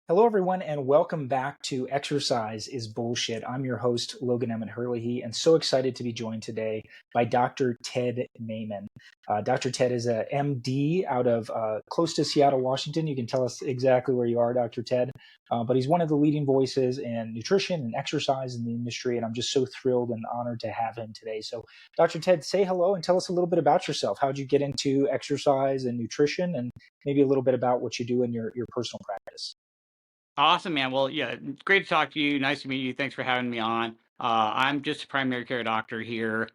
Hello, everyone, and welcome back to Exercise is Bullshit. I'm your host, Logan Emmett Hurley, and so excited to be joined today by Dr. Ted Naiman. Dr. Ted is a MD out of close to Seattle, Washington. You can tell us exactly where you are, Dr. Ted, but he's one of the leading voices in nutrition and exercise in the industry, and I'm just so thrilled and honored to have him today. So, Dr. Ted, say hello and tell us a little bit about yourself. How'd you get into exercise and nutrition, and maybe a little bit about what you do in your personal practice? Awesome, man. Well, yeah, great to talk to you. Nice to meet you. Thanks for having me on. I'm just a primary care doctor here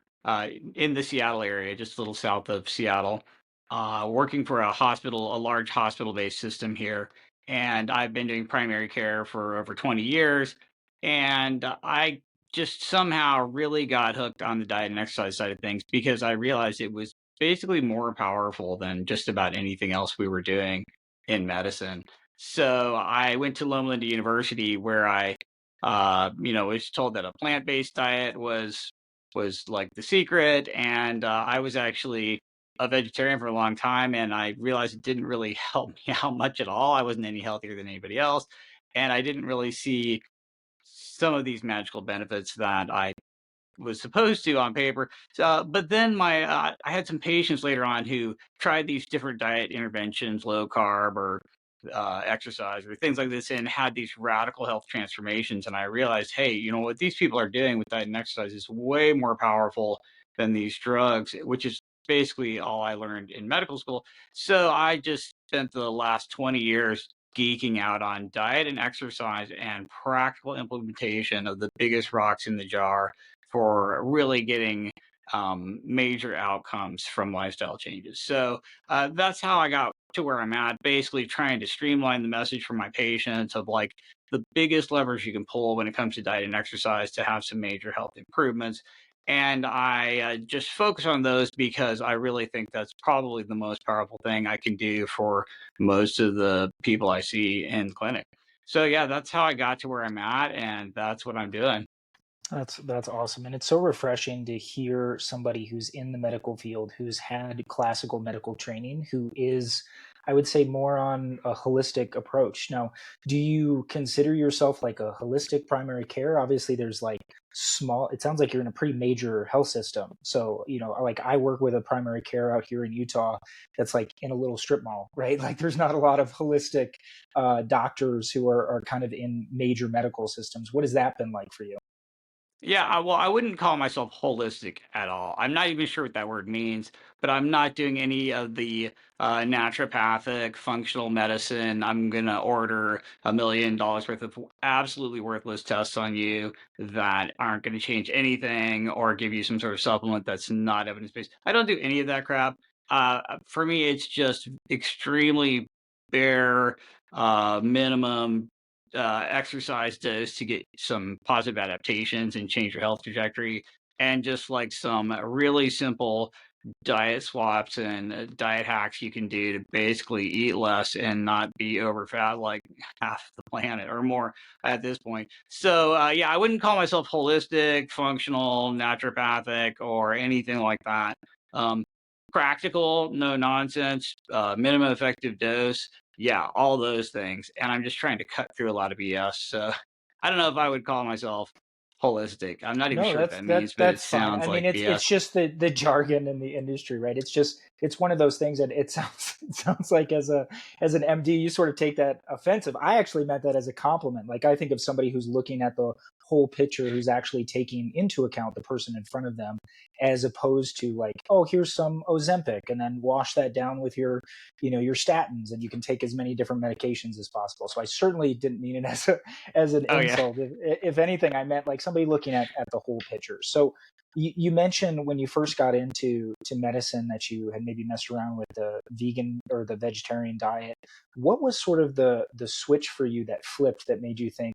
in the Seattle area, just a little south of Seattle, working for a hospital, a large hospital-based system here. And I've been doing primary care for over 20 years. And I just somehow really got hooked on the diet and exercise side of things because I realized it was basically more powerful than just about anything else we were doing in medicine. So I went to Loma Linda University where I was told that a plant-based diet was like the secret, and I was actually a vegetarian for a long time, and I realized it didn't really help me out much at all. I wasn't any healthier than anybody else, and I didn't really see some of these magical benefits that I was supposed to on paper. So, but then I had some patients later on who tried these different diet interventions, low carb or exercise or things like this, and had these radical health transformations. And I realized, hey, you know what these people are doing with diet and exercise is way more powerful than these drugs, which is basically all I learned in medical school. So I just spent the last 20 years geeking out on diet and exercise and practical implementation of the biggest rocks in the jar for really getting major outcomes from lifestyle changes. So that's how I got to where I'm at, basically trying to streamline the message for my patients of like the biggest levers you can pull when it comes to diet and exercise to have some major health improvements. And I just focus on those because I really think that's probably the most powerful thing I can do for most of the people I see in clinic. So yeah, that's how I got to where I'm at, and that's what I'm doing. That's awesome, and it's so refreshing to hear somebody who's in the medical field, who's had classical medical training, who is, I would say, more on a holistic approach. Now, do you consider yourself like a holistic primary care? Obviously, there's like small. It sounds like you're in a pretty major health system. So, like I work with a primary care out here in Utah that's like in a little strip mall, right? Like there's not a lot of holistic doctors who are kind of in major medical systems. What has that been like for you? Yeah, well, I wouldn't call myself holistic at all. I'm not even sure what that word means, but I'm not doing any of the naturopathic functional medicine. I'm gonna order $1 million worth of absolutely worthless tests on you that aren't going to change anything or give you some sort of supplement that's not evidence based. I don't do any of that crap. For me, it's just extremely bare minimum exercise dose to get some positive adaptations and change your health trajectory, and just like some really simple diet swaps and diet hacks you can do to basically eat less and not be over fat like half the planet or more at this point. So yeah, I wouldn't call myself holistic, functional, naturopathic, or anything like that. Um, Practical, no nonsense, minimum effective dose, yeah, all those things, and I'm just trying to cut through a lot of BS, so I don't know if I would call myself holistic. I'm not even No, sure what that's that that means, but it that's fine. I sounds mean, like it's BS. just the jargon in the industry, right? It's one of those things that it sounds it sounds like as an MD, you sort of take that offensive. I actually meant that as a compliment. Like I think of somebody who's looking at the whole picture, who's actually taking into account the person in front of them, as opposed to like, oh, here's some Ozempic, and then wash that down with your statins, and you can take as many different medications as possible. So I certainly didn't mean it as an Oh, yeah. insult. If anything, I meant like somebody looking at the whole picture. So you mentioned when you first got into medicine that you had maybe messed around with the vegan or the vegetarian diet. What was sort of the switch for you that flipped that made you think?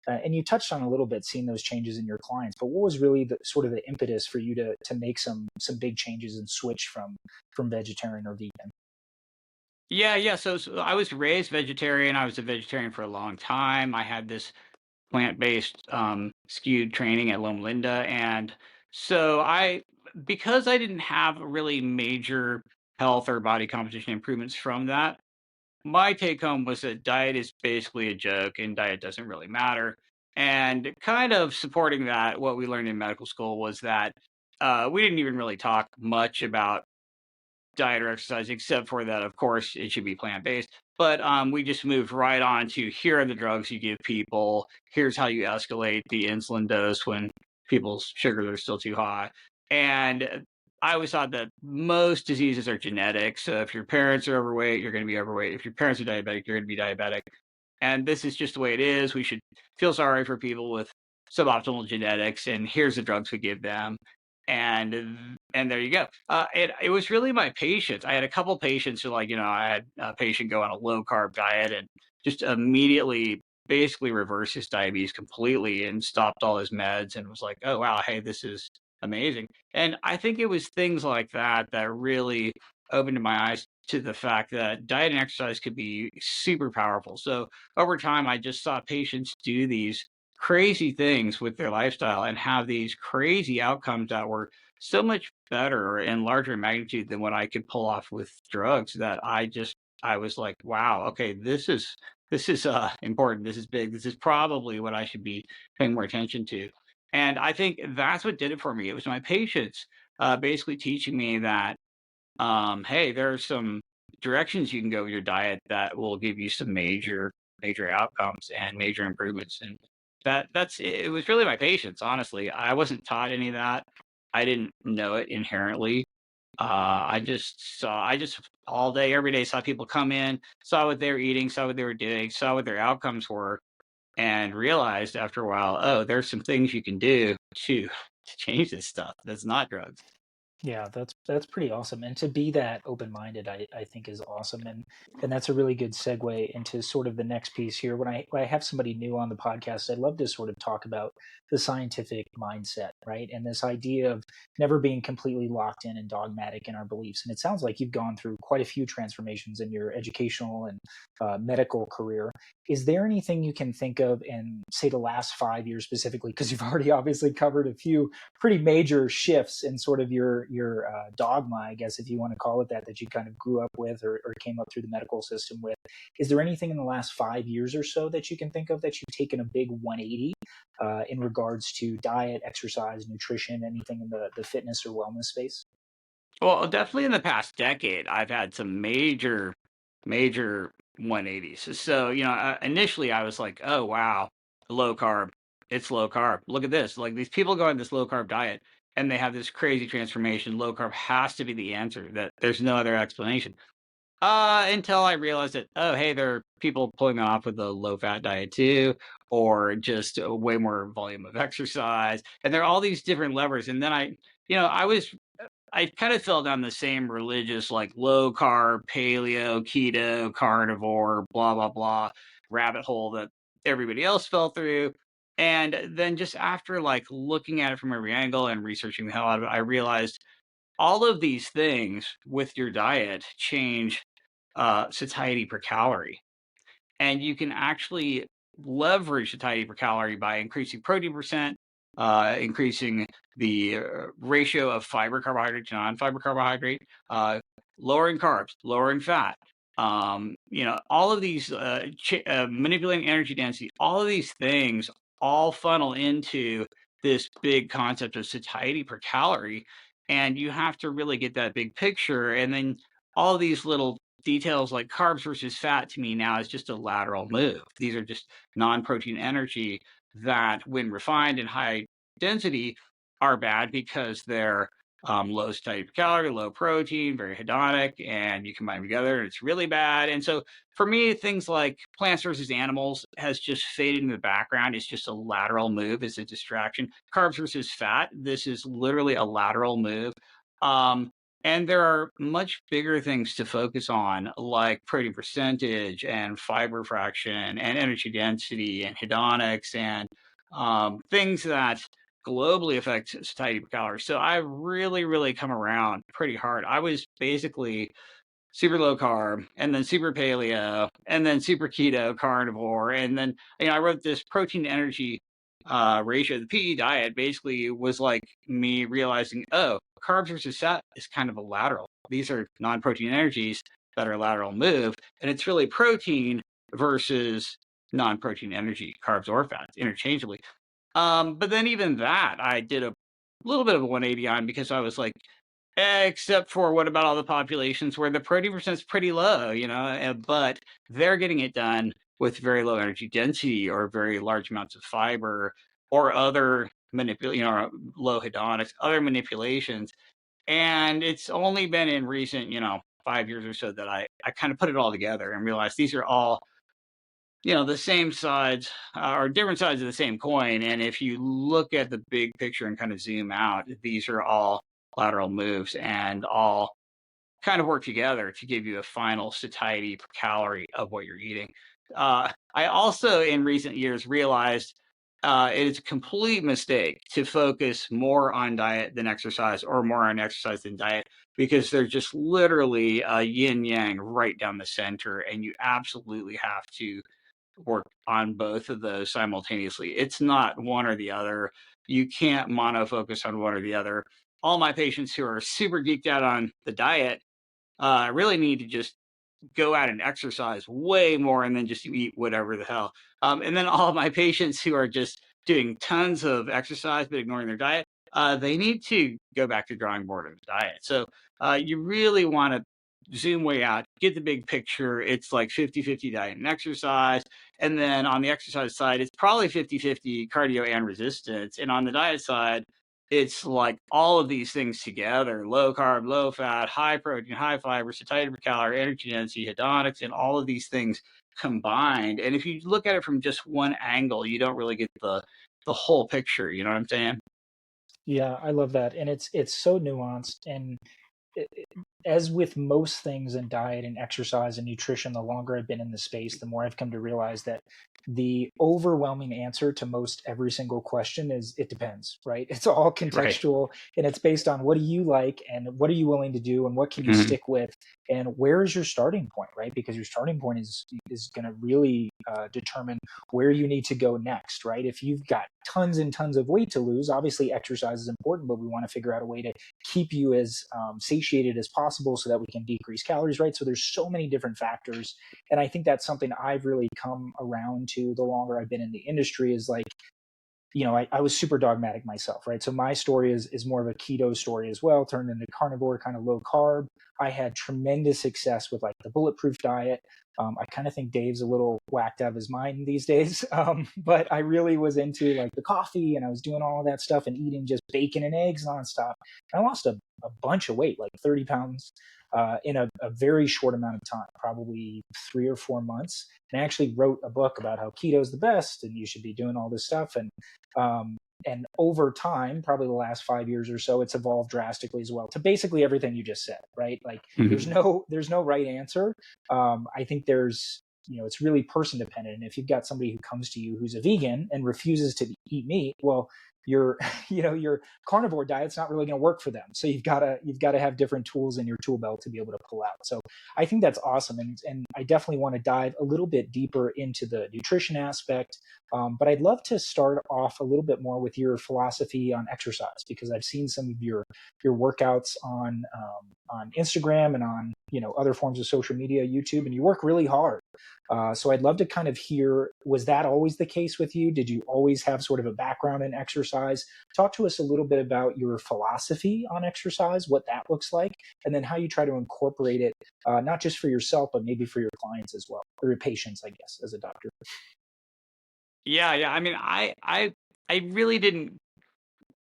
And you touched on a little bit seeing those changes in your clients, but what was really the sort of the impetus for you to make some big changes and switch from vegetarian or vegan? Yeah, yeah, so I was raised vegetarian, I was a vegetarian for a long time, I had this plant-based, skewed training at Loma Linda, and so because I didn't have really major health or body composition improvements from that, my take home was that diet is basically a joke and diet doesn't really matter. And kind of supporting that, what we learned in medical school was that we didn't even really talk much about diet or exercise, except for that, of course, it should be plant based. But we just moved right on to here are the drugs you give people. Here's how you escalate the insulin dose when people's sugars are still too high. And I always thought that most diseases are genetic. So if your parents are overweight, you're going to be overweight. If your parents are diabetic, you're going to be diabetic. And this is just the way it is. We should feel sorry for people with suboptimal genetics, and here's the drugs we give them. And there you go. It was really my patients. I had a couple patients who, like, I had a patient go on a low carb diet and just immediately basically reversed his diabetes completely and stopped all his meds and was like, oh wow, hey, this is amazing. And I think it was things like that that really opened my eyes to the fact that diet and exercise could be super powerful. So over time, I just saw patients do these crazy things with their lifestyle and have these crazy outcomes that were so much better and larger in magnitude than what I could pull off with drugs, that I was like, wow, okay, this is important. This is big. This is probably what I should be paying more attention to. And I think that's what did it for me. It was my patients basically teaching me that hey, there are some directions you can go with your diet that will give you some major outcomes and major improvements. And that's it was really my patients, honestly. I wasn't taught any of that. I didn't know it inherently. I just all day, every day saw people come in, saw what they were eating, saw what they were doing, saw what their outcomes were, and realized after a while, oh, there's some things you can do to change this stuff. That's not drugs. Yeah, that's pretty awesome. And to be that open-minded, I think is awesome. And that's a really good segue into sort of the next piece here. When I have somebody new on the podcast, I love to sort of talk about the scientific mindset, right? And this idea of never being completely locked in and dogmatic in our beliefs. And it sounds like you've gone through quite a few transformations in your educational and medical career. Is there anything you can think of in, say, the last 5 years specifically? Because you've already obviously covered a few pretty major shifts in sort of your dogma, I guess, if you want to call it that you kind of grew up with, or came up through the medical system with. Is there anything in the last 5 years or so that you can think of that you've taken a big 180 in regards to diet, exercise, nutrition, anything in the fitness or wellness space? Well, definitely in the past decade, I've had some major 180s. So, initially I was like, oh, wow, low carb. It's low carb. Look at this. Like, these people go on this low carb diet and they have this crazy transformation. Low carb has to be the answer, that there's no other explanation. Until I realized that, oh, hey, there are people pulling that off with a low fat diet too, or just a way more volume of exercise. And there are all these different levers. And then I kind of fell down the same religious, like, low carb, paleo, keto, carnivore, blah, blah, blah rabbit hole that everybody else fell through. And then just after, like, looking at it from every angle and researching the hell out of it, I realized all of these things with your diet change satiety per calorie. And you can actually leverage satiety per calorie by increasing protein percent, increasing the ratio of fiber carbohydrate to non-fiber carbohydrate, lowering carbs, lowering fat. All of these manipulating energy density, all of these things all funnel into this big concept of satiety per calorie. And you have to really get that big picture. And then all these little details like carbs versus fat to me now is just a lateral move. These are just non-protein energy that, when refined and high density, are bad because they're low satiety per calorie, low protein, very hedonic, and you combine them together and it's really bad. And so for me, things like plants versus animals has just faded in the background. It's just a lateral move, it's a distraction. Carbs versus fat, this is literally a lateral move. Um, and there are much bigger things to focus on, like protein percentage and fiber fraction and energy density and hedonics and things that globally affect satiety per calorie. So I really, really come around pretty hard. I was basically super low carb and then super paleo and then super keto carnivore. And then, I wrote this protein to energy ratio. The PE diet basically was like me realizing, oh, carbs versus fat is kind of a lateral. These are non-protein energies. better lateral move. And it's really protein versus non-protein energy, carbs or fats, interchangeably. But then even that, I did a little bit of a 180 on, because I was like, except for what about all the populations where the protein percent is pretty low, but they're getting it done with very low energy density or very large amounts of fiber or other low hedonics, other manipulations. And it's only been in recent, 5 years or so that I kind of put it all together and realized these are all, the same sides or different sides of the same coin. And if you look at the big picture and kind of zoom out, these are all lateral moves and all kind of work together to give you a final satiety per calorie of what you're eating. I also, in recent years, realized it is a complete mistake to focus more on diet than exercise, or more on exercise than diet, because they're just literally a yin yang right down the center, and you absolutely have to work on both of those simultaneously. It's not one or the other. You can't mono focus on one or the other. All my patients who are super geeked out on the diet really need to just go out and exercise way more and then just eat whatever the hell. And then all of my patients who are just doing tons of exercise but ignoring their diet, they need to go back to drawing board of the diet. So you really want to zoom way out, get the big picture. It's like 50-50 diet and exercise. And then on the exercise side, it's probably 50-50 cardio and resistance. And on the diet side, it's like all of these things together: low carb, low fat, high protein, high fiber, satiety per calorie, energy density, hedonics, and all of these things combined. And if you look at it from just one angle, you don't really get the whole picture. You know what I'm saying? Yeah, I love that, and it's so nuanced. And as with most things in diet and exercise and nutrition, the longer I've been in the space, the more I've come to realize that the overwhelming answer to most every single question is it depends, right? It's all Right. contextual, and it's based on what do you like and what are you willing to do and what can you Mhm. stick with and where is your starting point, right? Because your starting point is going to really determine where you need to go next, right? If you've got tons and tons of weight to lose, obviously exercise is important, but we want to figure out a way to keep you as satiated as possible so that we can decrease calories, right? So there's so many different factors. And I think that's something I've really come around to the longer I've been in the industry is like, I was super dogmatic myself, right? So my story is more of a keto story as well, turned into carnivore, kind of low carb. I had tremendous success with like the bulletproof diet. I kind of think Dave's a little whacked out of his mind these days. But I really was into like the coffee and I was doing all of that stuff and eating just bacon and eggs nonstop. And I lost a bunch of weight, like 30 pounds in a very short amount of time, probably 3 or 4 months. And I actually wrote a book about how keto is the best and you should be doing all this stuff. And over time, probably the last 5 years or so, it's evolved drastically as well to basically everything you just said, right? Like Mhm. there's no right answer. I think it's really person dependent. And if you've got somebody who comes to you who's a vegan and refuses to eat meat, well, your your carnivore diet's not really going to work for them. So you've got to have different tools in your tool belt to be able to pull out. So I think that's awesome, and I definitely want to dive a little bit deeper into the nutrition aspect. But I'd love to start off a little bit more with your philosophy on exercise, because I've seen some of your workouts on Instagram and on other forms of social media, YouTube, and you work really hard. So I'd love to kind of hear, was that always the case with you? Did you always have sort of a background in exercise? Talk to us a little bit about your philosophy on exercise, what that looks like, and then how you try to incorporate it, not just for yourself, but maybe for your clients as well, or your patients, I guess, as a doctor. Yeah, yeah. I mean, I really didn't.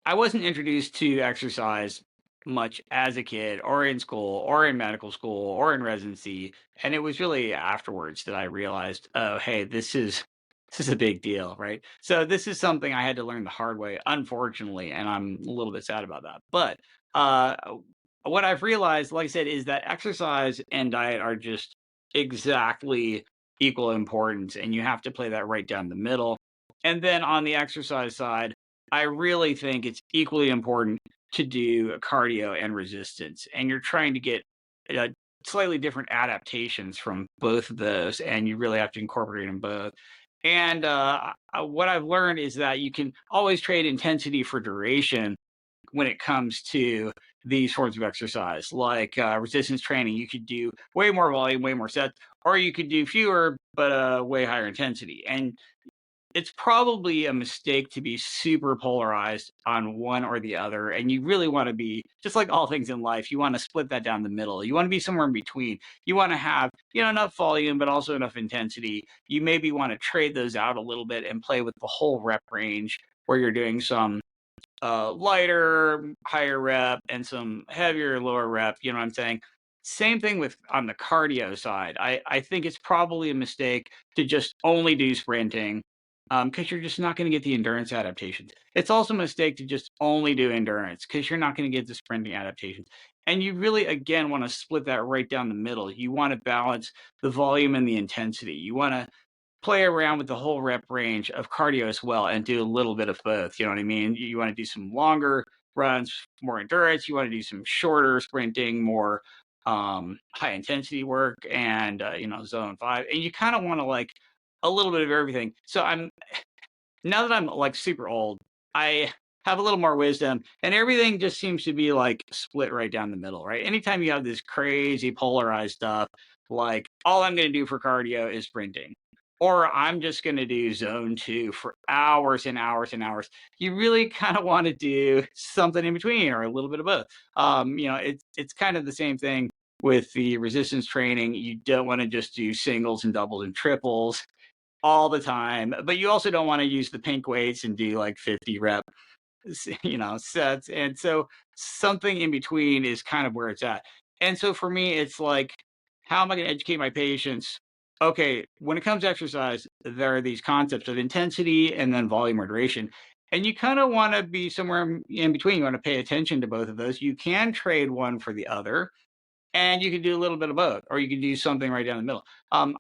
I wasn't introduced to exercise much as a kid, or in school, or in medical school, or in residency, and it was really afterwards that I realized, oh, hey, this is a big deal, right? So this is something I had to learn the hard way, unfortunately, and I'm a little bit sad about that. But uh, what I've realized, like I said, is that exercise and diet are just exactly equal importance, and you have to play that right down the middle. And then on the exercise side, I really think it's equally important to do cardio and resistance, and you're trying to get uh, slightly different adaptations from both of those, and you really have to incorporate them both. And what I've learned is that you can always trade intensity for duration when it comes to these forms of exercise, like resistance training. You could do way more volume, way more sets, or you could do fewer but way higher intensity. And it's probably a mistake to be super polarized on one or the other. And you really want to be, just like all things in life, you want to split that down the middle. You want to be somewhere in between. You want to have, enough volume, but also enough intensity. You maybe want to trade those out a little bit and play with the whole rep range, where you're doing some lighter, higher rep and some heavier, lower rep. You know what I'm saying? Same thing with on the cardio side. I think it's probably a mistake to just only do sprinting, because you're just not going to get the endurance adaptations. It's also a mistake to just only do endurance because you're not going to get the sprinting adaptations. And you really, again, want to split that right down the middle. You want to balance the volume and the intensity. You want to play around with the whole rep range of cardio as well and do a little bit of both. You know what I mean? You want to do some longer runs, more endurance. You want to do some shorter sprinting, more high intensity work, and zone 5. And you kind of want to like a little bit of everything. So now that I'm like super old, I have a little more wisdom, and everything just seems to be like split right down the middle, right? Anytime you have this crazy polarized stuff, like all I'm going to do for cardio is sprinting, or I'm just going to do zone 2 for hours and hours and hours. You really kind of want to do something in between, or a little bit of both. It's kind of the same thing with the resistance training. You don't want to just do singles and doubles and triples all the time, but you also don't want to use the pink weights and do like 50 rep, sets. And so something in between is kind of where it's at. And so for me, it's like, how am I going to educate my patients? Okay, when it comes to exercise, there are these concepts of intensity and then volume or duration. And you kind of want to be somewhere in between. You want to pay attention to both of those. You can trade one for the other, and you can do a little bit of both, or you can do something right down the middle.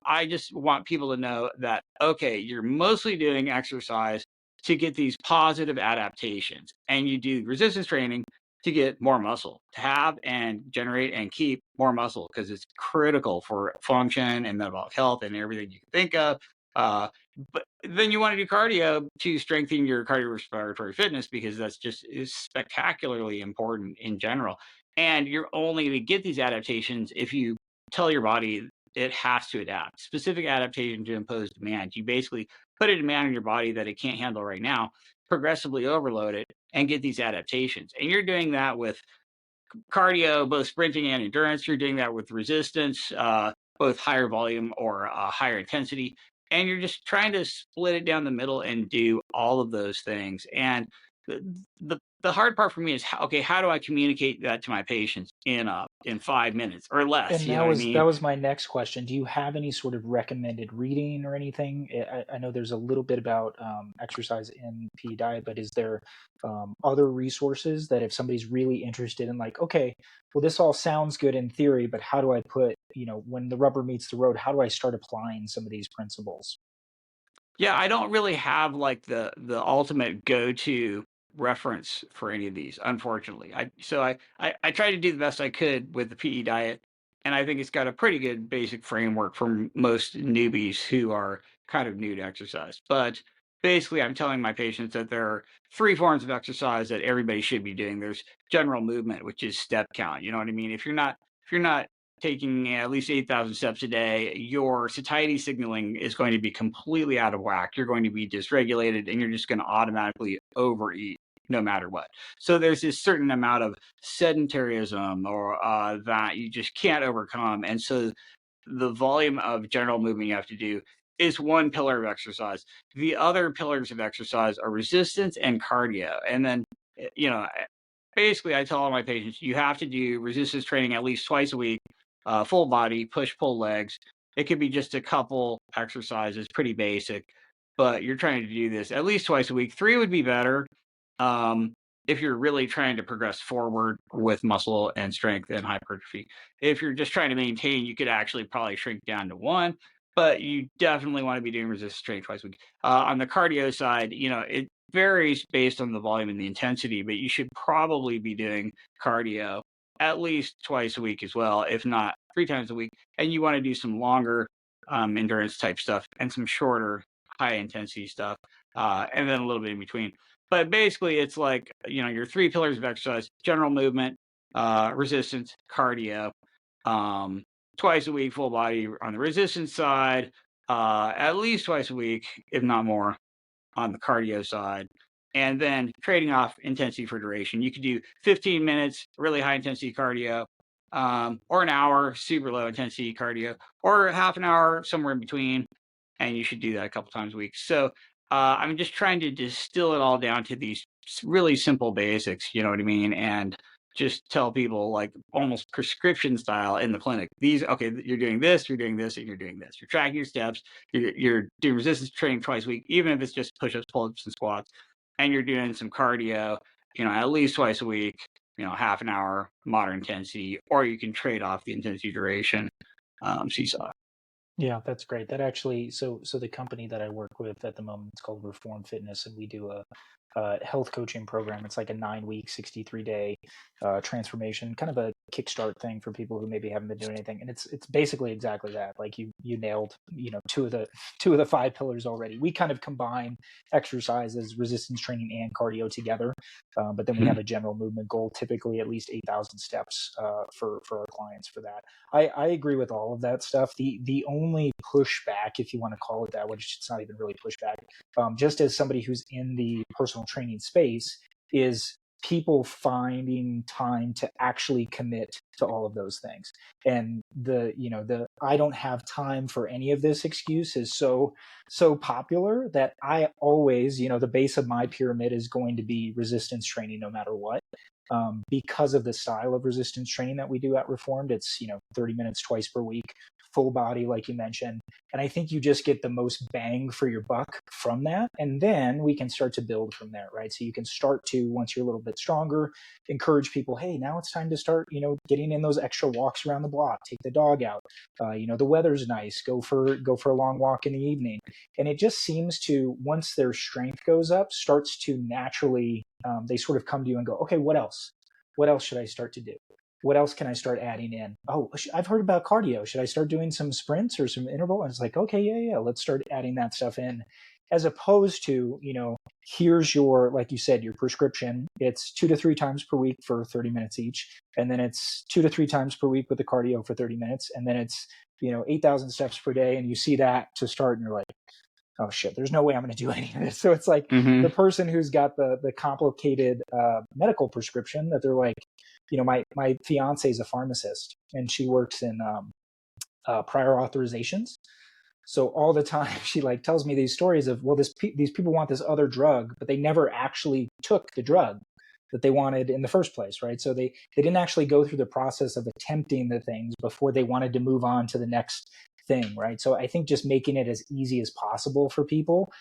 I just want people to know that, okay, you're mostly doing exercise to get these positive adaptations, and you do resistance training to get more muscle, to have and generate and keep more muscle, because it's critical for function and metabolic health and everything you can think of. Uh, but then you want to do cardio to strengthen your cardiorespiratory fitness, because that's just is spectacularly important in general. And you're only going to get these adaptations if you tell your body it has to adapt. Specific adaptation to impose demand. You basically put a demand on your body that it can't handle right now, progressively overload it, and get these adaptations. And you're doing that with cardio, both sprinting and endurance. You're doing that with resistance, both higher volume or higher intensity. And you're just trying to split it down the middle and do all of those things. And the hard part for me is how do I communicate that to my patients in 5 minutes or less? And You know what I that mean? was my next question. Do you have any sort of recommended reading or anything? I know there's a little bit about exercise in PE diet, but is there other resources that if somebody's really interested in, like, okay, well, this all sounds good in theory, but how do I put, when the rubber meets the road, how do I start applying some of these principles? Yeah, I don't really have like the ultimate go-to reference for any of these, unfortunately. I try to do the best I could with the PE diet, and I think it's got a pretty good basic framework for most newbies who are kind of new to exercise. But basically, I'm telling my patients that there are three forms of exercise that everybody should be doing. There's general movement, which is step count. You know what I mean? If you're not taking at least 8,000 steps a day, your satiety signaling is going to be completely out of whack. You're going to be dysregulated, and you're just going to automatically overeat no matter what. So there's this certain amount of sedentarism or that you just can't overcome. And so the volume of general movement you have to do is one pillar of exercise. The other pillars of exercise are resistance and cardio. And then, you know, basically, I tell all my patients you have to do resistance training at least twice a week, full body, push pull legs. It could be just a couple exercises, pretty basic, but you're trying to do this at least twice a week. Three would be better, um, if you're really trying to progress forward with muscle and strength and hypertrophy. If you're just trying to maintain, you could actually probably shrink down to one, but you definitely want to be doing resistance training twice a week. On the cardio side, it varies based on the volume and the intensity, but you should probably be doing cardio at least twice a week as well, if not 3 times a week. And you want to do some longer endurance type stuff and some shorter high intensity stuff, and then a little bit in between. But basically, it's like, your three pillars of exercise: general movement, resistance, cardio, um, twice a week, full body on the resistance side, at least twice a week, if not more, on the cardio side. And then trading off intensity for duration. You could do 15 minutes, really high intensity cardio, or an hour, super low intensity cardio, or half an hour, somewhere in between. And you should do that a couple times a week. So I'm just trying to distill it all down to these really simple basics, you know what I mean? And just tell people like almost prescription style in the clinic. These, okay, you're doing this, and you're doing this. You're tracking your steps. You're doing resistance training twice a week, even if it's just push-ups, pull-ups, and squats. And you're doing some cardio, at least twice a week, half an hour, moderate intensity, or you can trade off the intensity duration, seesaw. Yeah, that's great. That actually, so the company that I work with at the moment, it's called Reform Fitness, and we do a health coaching program. It's like a 9 week, 63 day transformation, kind of a kickstart thing for people who maybe haven't been doing anything. And it's basically exactly that. Like you nailed, two of the 5 pillars already. We kind of combine exercises, resistance training, and cardio together. But then we have a general movement goal, typically at least 8,000 steps for our clients for that. I agree with all of that stuff. The only pushback, if you want to call it that, which it's not even really pushback, just as somebody who's in the personal training space, is people finding time to actually commit to all of those things. And the I don't have time for any of this excuse is so popular that I always, the base of my pyramid is going to be resistance training no matter what. Because of the style of resistance training that we do at Reformed. It's 30 minutes twice per week, full body, like you mentioned. And I think you just get the most bang for your buck from that. And then we can start to build from there, right? So you can start to, once you're a little bit stronger, encourage people, hey, now it's time to start, getting in those extra walks around the block, take the dog out. The weather's nice, go for a long walk in the evening. And it just seems to, once their strength goes up, starts to naturally, they sort of come to you and go, okay, what else? What else should I start to do? What else can I start adding in? Oh, I've heard about cardio. Should I start doing some sprints or some interval? And it's like, okay, yeah, let's start adding that stuff in. As opposed to, here's your, like you said, your prescription. It's 2 to 3 times per week for 30 minutes each. And then it's 2 to 3 times per week with the cardio for 30 minutes. And then it's, 8,000 steps per day. And you see that to start and you're like, oh shit, there's no way I'm going to do any of this. So it's like Mm-hmm. the person who's got the complicated medical prescription that they're like, my fiance is a pharmacist and she works in prior authorizations. So all the time she like tells me these stories of, well, these people want this other drug, but they never actually took the drug that they wanted in the first place, right? So they didn't actually go through the process of attempting the things before they wanted to move on to the next thing, right? So I think just making it as easy as possible for people.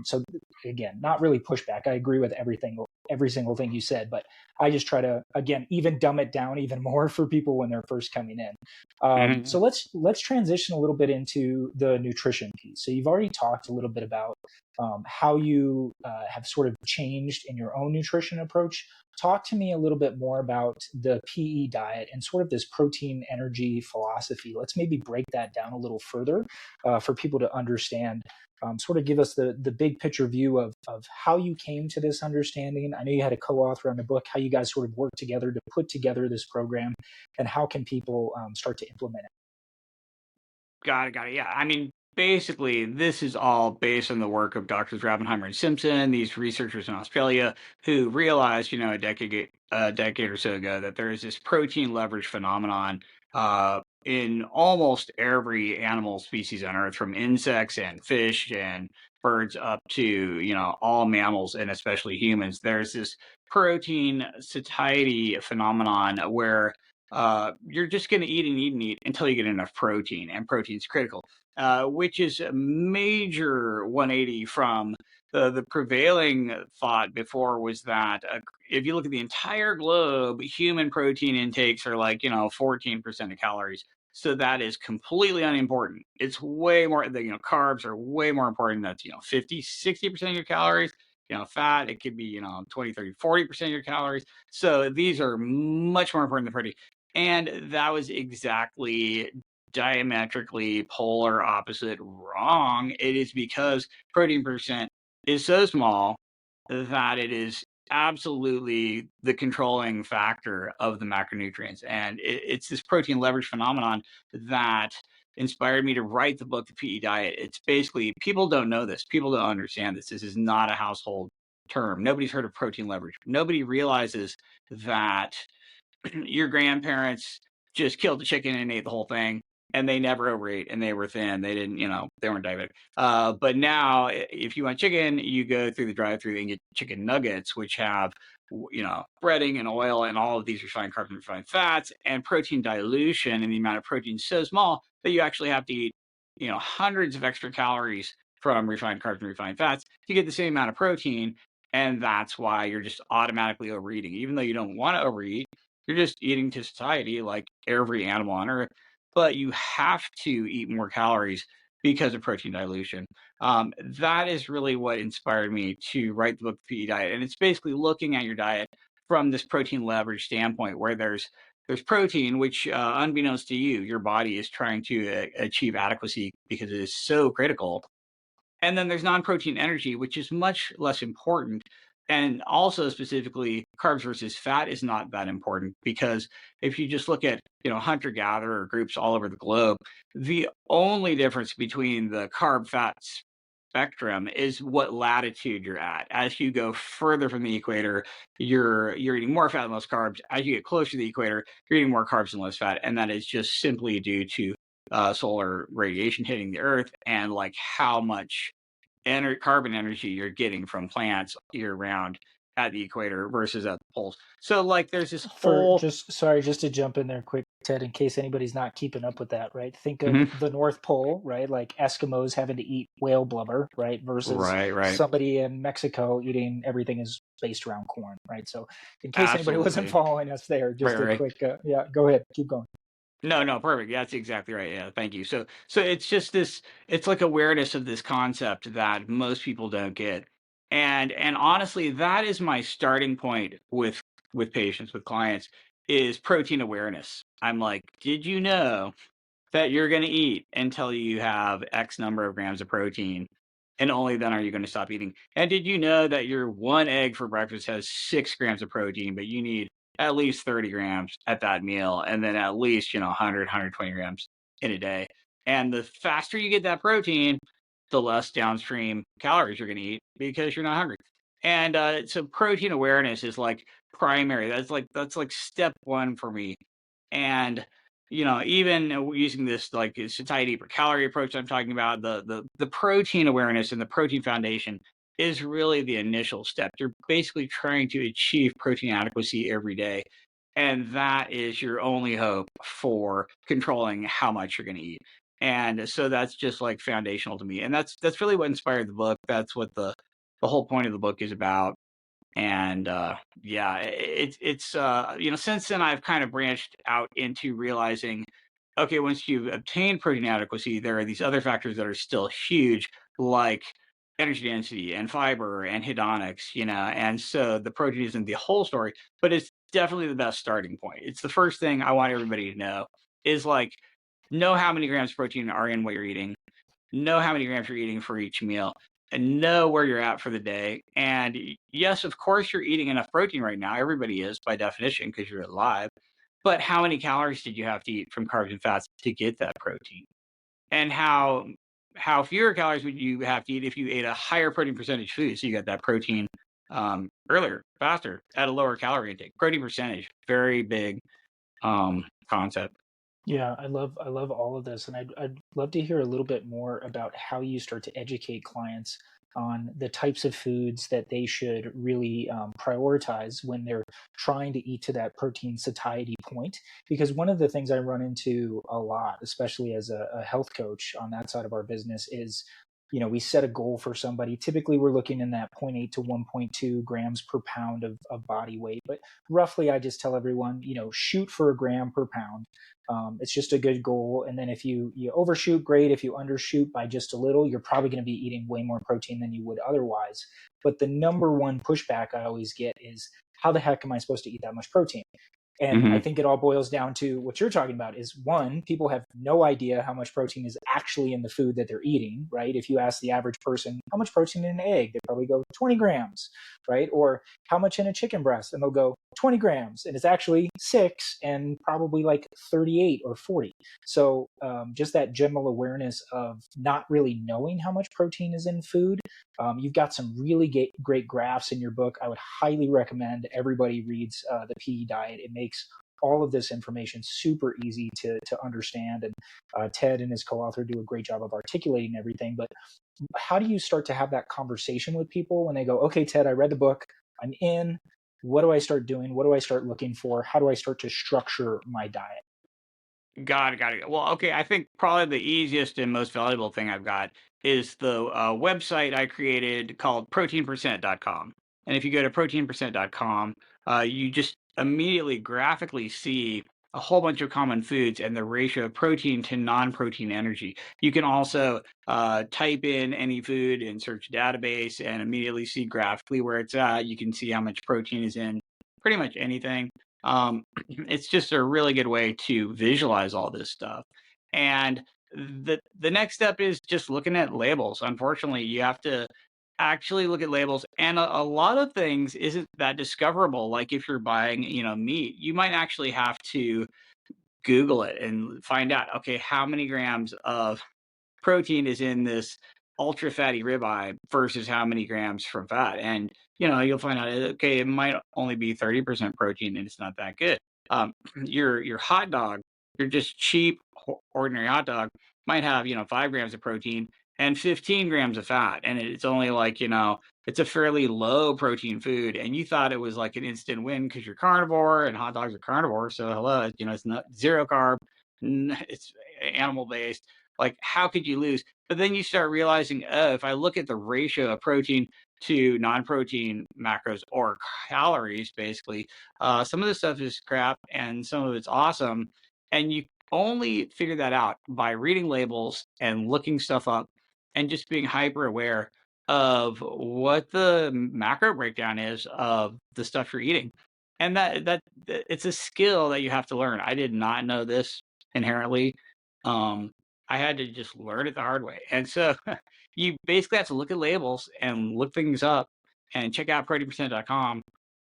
So again, not really pushback. I agree with every single thing you said, but I just try to, again, even dumb it down even more for people when they're first coming in. Mm-hmm. So let's transition a little bit into the nutrition piece. So you've already talked a little bit about how you have sort of changed in your own nutrition approach. Talk to me a little bit more about the PE diet and sort of this protein energy philosophy. Let's maybe break that down a little further for people to understand. Sort of give us the big picture view of how you came to this understanding. I know you had a co-author on the book, how you guys sort of worked together to put together this program, and how can people start to implement it. Got it, got it. Yeah, I mean, basically, this is all based on the work of Doctors Ravenheimer and Simpson, these researchers in Australia who realized, a decade or so ago, that there is this protein leverage phenomenon in almost every animal species on Earth, from insects and fish and birds up to, all mammals and especially humans. There's this protein satiety phenomenon where you're just going to eat and eat and eat until you get enough protein, and protein's critical, which is a major 180 from the prevailing thought before was that if you look at the entire globe, human protein intakes are like, 14% of calories. So that is completely unimportant. It's way more, carbs are way more important. That's, 50, 60% of your calories. Fat, it could be, 20, 30, 40% of your calories. So these are much more important than protein. And that was exactly diametrically polar opposite wrong. It is because protein percent is so small that it is absolutely the controlling factor of the macronutrients. And it's this protein leverage phenomenon that inspired me to write the book, The PE Diet. It's basically, people don't know this. People don't understand this. This is not a household term. Nobody's heard of protein leverage. Nobody realizes that your grandparents just killed the chicken and ate the whole thing, and they never overate, and they were thin. They didn't, they weren't diabetic. But now, if you want chicken, you go through the drive-through and get chicken nuggets, which have, breading and oil and all of these refined carbs and refined fats, and protein dilution, and the amount of protein is so small that you actually have to eat, hundreds of extra calories from refined carbs and refined fats to get the same amount of protein. And that's why you're just automatically overeating, even though you don't want to overeat. You're just eating to satiety like every animal on Earth, but you have to eat more calories because of protein dilution. That is really what inspired me to write the book, The PE Diet. And it's basically looking at your diet from this protein leverage standpoint, where there's protein, which, unbeknownst to you, your body is trying to achieve adequacy because it is so critical. And then there's non-protein energy, which is much less important. And also specifically, carbs versus fat is not that important, because if you just look at, hunter-gatherer groups all over the globe, the only difference between the carb-fat spectrum is what latitude you're at. As you go further from the equator, you're eating more fat and less carbs. As you get closer to the equator, you're eating more carbs and less fat. And that is just simply due to solar radiation hitting the Earth, and like how much carbon energy you're getting from plants year round at the equator versus at the poles. So like there's this For whole just sorry, just to jump in there quick, Ted, in case anybody's not keeping up with that, right? Think of Mhm. the North Pole, right? Like Eskimos having to eat whale blubber, right? Versus Right, somebody in Mexico eating everything is based around corn, right? So, in case anybody wasn't absolutely following us there, right, just a right. quick, yeah, go ahead, keep going. No, perfect. Yeah, that's exactly right. Yeah, thank you. So it's just this, it's like awareness of this concept that most people don't get. And honestly, that is my starting point with patients, with clients, is protein awareness. I'm like, did you know that you're going to eat until you have X number of grams of protein, and only then are you going to stop eating? And did you know that your one egg for breakfast has 6 grams of protein, but you need at least 30 grams at that meal, and then at least, 100, 120 grams in a day? And the faster you get that protein, the less downstream calories you're going to eat because you're not hungry. And so protein awareness is like primary. That's like step one for me. And even using this like satiety per calorie approach I'm talking about, the protein awareness and the protein foundation is really the initial step. You're basically trying to achieve protein adequacy every day. And that is your only hope for controlling how much you're going to eat. And so that's just like foundational to me. And that's really what inspired the book. That's what the whole point of the book is about. And yeah, it's since then I've kind of branched out into realizing, okay, once you've obtained protein adequacy, there are these other factors that are still huge, like energy density and fiber and hedonics, and so the protein isn't the whole story, but it's definitely the best starting point. It's the first thing I want everybody to know, is like, know how many grams of protein are in what you're eating, know how many grams you're eating for each meal, and know where you're at for the day. And yes, of course, you're eating enough protein right now. Everybody is by definition because you're alive. But how many calories did you have to eat from carbs and fats to get that protein? And how fewer calories would you have to eat if you ate a higher protein percentage food, so you got that protein earlier, faster, at a lower calorie intake? Protein percentage, very big concept. Yeah, I love all of this, and I'd love to hear a little bit more about how you start to educate clients on the types of foods that they should really prioritize when they're trying to eat to that protein satiety point. Because one of the things I run into a lot, especially as a health coach on that side of our business, is we set a goal for somebody. Typically, we're looking in that zero point 0.8 to 1.2 grams per pound of body weight, but roughly, I just tell everyone, shoot for a gram per pound. It's just a good goal. And then if you overshoot, great. If you undershoot by just a little, you're probably going to be eating way more protein than you would otherwise. But the number one pushback I always get is, how the heck am I supposed to eat that much protein? And I Hmm. think it all boils down to what you're talking about is one, people have no idea how much protein is actually in the food that they're eating, right? If you ask the average person how much protein in an egg, they probably go 20 grams, right? Or how much in a chicken breast, and they'll go 20 grams, and it's actually 6 and probably like 38 or 40. So just that general awareness of not really knowing how much protein is in food. You've got some really great graphs in your book. I would highly recommend everybody reads the PE diet. It makes all of this information super easy to understand. And Ted and his co-author do a great job of articulating everything. But how do you start to have that conversation with people when they go, okay, Ted, I read the book, I'm in. What do I start doing? What do I start looking for? How do I start to structure my diet? Got it. Well, okay. I think probably the easiest and most valuable thing I've got is the website I created called proteinpercent.com. And if you go to proteinpercent.com, you just immediately graphically see a whole bunch of common foods and the ratio of protein to non-protein energy. You can also type in any food in search database and immediately see graphically where it's at. You can see how much protein is in pretty much anything. It's just a really good way to visualize all this stuff. And the next step is just looking at labels. Unfortunately, you have to actually look at labels, and a lot of things isn't that discoverable. Like if you're buying, meat, you might actually have to Google it and find out, okay, how many grams of protein is in this ultra fatty ribeye versus how many grams from fat. And you'll find out, okay, it might only be 30% protein and it's not that good. Your hot dog, your just cheap ordinary hot dog might have 5 grams of protein and 15 grams of fat, and it's only like it's a fairly low protein food, and you thought it was like an instant win because you're carnivore and hot dogs are carnivore, so hello, it's not zero carb, it's animal based. Like, how could you lose? But then you start realizing, oh, if I look at the ratio of protein to non-protein macros or calories, basically, some of this stuff is crap and some of it's awesome. And you only figure that out by reading labels and looking stuff up and just being hyper aware of what the macro breakdown is of the stuff you're eating. And that it's a skill that you have to learn. I did not know this inherently. Um, I had to just learn it the hard way. And so you basically have to look at labels and look things up and check out proteinpercent.com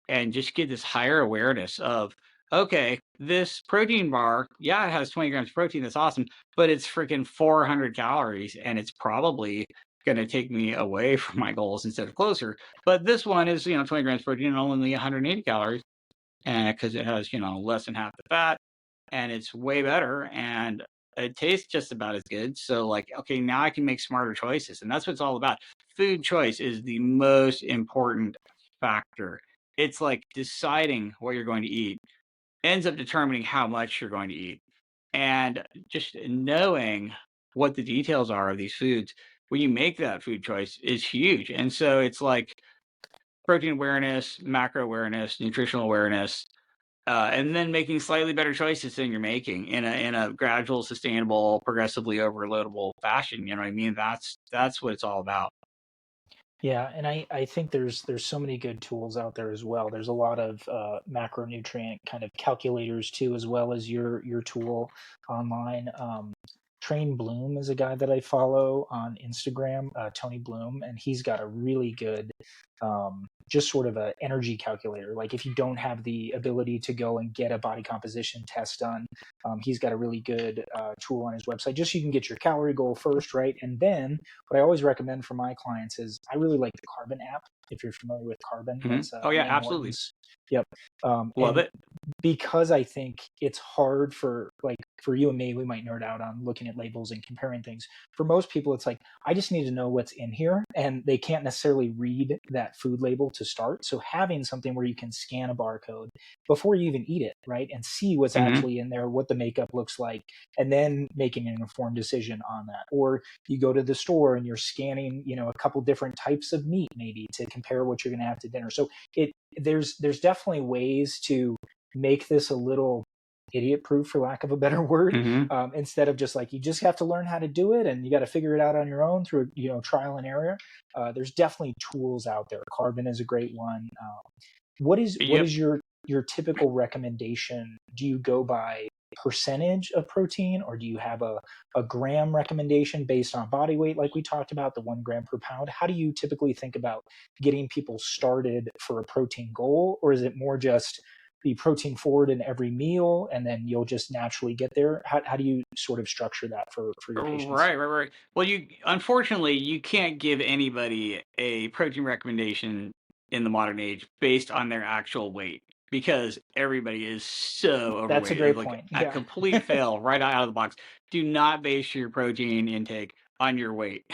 and just get this higher awareness of, okay, this protein bar, yeah, it has 20 grams of protein. That's awesome. But it's freaking 400 calories and it's probably going to take me away from my goals instead of closer. But this one is, 20 grams of protein and only 180 calories. And because it has, less than half the fat and it's way better and it tastes just about as good. So like, okay, now I can make smarter choices. And that's what it's all about. Food choice is the most important factor. It's like deciding what you're going to eat ends up determining how much you're going to eat. And just knowing what the details are of these foods when you make that food choice is huge. And so it's like protein awareness, macro awareness, nutritional awareness, and then making slightly better choices than you're making in a gradual, sustainable, progressively overloadable fashion. You know what I mean? That's what it's all about. Yeah, and I think there's so many good tools out there as well. There's a lot of macronutrient kind of calculators too, as well as your tool online. Train Bloom is a guy that I follow on Instagram, Tony Bloom, and he's got a really good just sort of a energy calculator. Like if you don't have the ability to go and get a body composition test done, he's got a really good tool on his website, just so you can get your calorie goal first, right? And then what I always recommend for my clients is I really like the Carbon app. If you're familiar with Carbon, that's Oh yeah, Ian absolutely, Morton's. Yep. love And it. because I think it's hard for you and me, we might nerd out on looking at labels and comparing things. For most people, it's like, I just need to know what's in here, and they can't necessarily read that food label to start. So having something where you can scan a barcode before you even eat it, right, and see what's Hmm. actually in there, what the makeup looks like, and then making an informed decision on that. Or you go to the store and you're scanning, a couple different types of meat maybe to compare what you're going to have to dinner. So there's definitely ways to make this a little idiot proof, for lack of a better word, Hmm. instead of just like you just have to learn how to do it and you got to figure it out on your own through trial and error. There's definitely tools out there. Carbon is a great one. What is Yep. your your typical recommendation, do you go by percentage of protein, or do you have a gram recommendation based on body weight, like we talked about, the 1 gram per pound? How do you typically think about getting people started for a protein goal? Or is it more just be protein forward in every meal and then you'll just naturally get there? How do you sort of structure that for your patients? Right. Well, you unfortunately you can't give anybody a protein recommendation in the modern age based on their actual weight because everybody is so That's a overweight. It's great like point. a Yeah. complete fail right out of the box. Do not base your protein intake on your weight.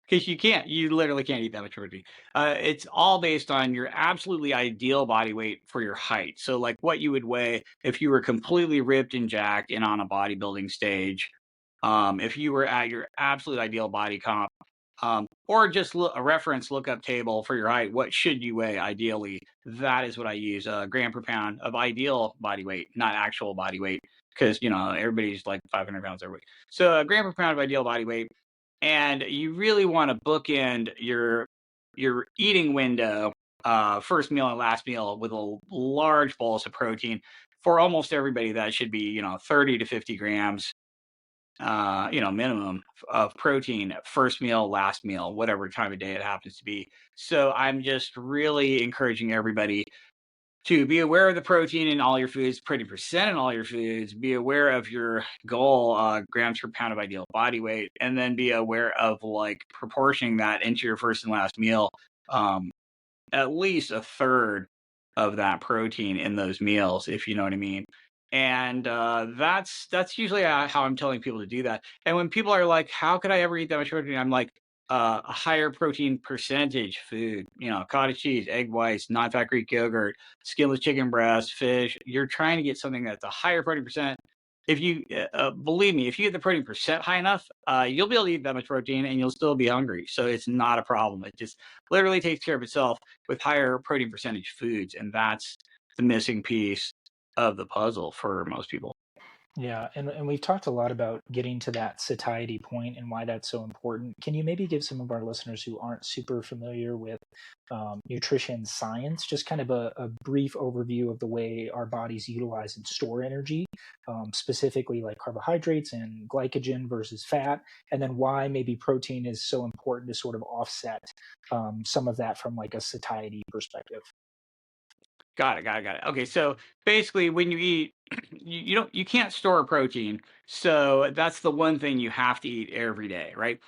Because you can't, you literally can't eat that much protein. It's all based on your absolutely ideal body weight for your height. So, like what you would weigh if you were completely ripped and jacked and on a bodybuilding stage, if you were at your absolute ideal body comp, or just a reference lookup table for your height. What should you weigh ideally? That is what I use, gram per pound of ideal body weight, not actual body weight, because everybody's like 500 pounds overweight. So a gram per pound of ideal body weight, and you really want to bookend your eating window, first meal and last meal, with a large bolus of protein. For almost everybody, that should be 30 to 50 grams, minimum of protein, first meal, last meal, whatever time of day it happens to be. So I'm just really encouraging everybody to be aware of the protein in all your foods, protein percent in all your foods, be aware of your goal, grams per pound of ideal body weight, and then be aware of like proportioning that into your first and last meal. Um, at least a third of that protein in those meals, if you know what I mean. And that's usually how I'm telling people to do that. And when people are like, "How could I ever eat that much protein?" I'm like, a higher protein percentage food, cottage cheese, egg whites, non-fat Greek yogurt, skinless chicken breast, fish. You're trying to get something that's a higher protein percent. If you believe me, if you get the protein percent high enough, you'll be able to eat that much protein and you'll still be hungry. So it's not a problem. It just literally takes care of itself with higher protein percentage foods, and that's the missing piece of the puzzle for most people. Yeah, and we've talked a lot about getting to that satiety point and why that's so important. Can you maybe give some of our listeners who aren't super familiar with nutrition science just kind of a brief overview of the way our bodies utilize and store energy, specifically like carbohydrates and glycogen versus fat, and then why maybe protein is so important to sort of offset some of that from like a satiety perspective? Got it. Okay, so basically, when you eat, you can't store protein, so that's the one thing you have to eat every day, right?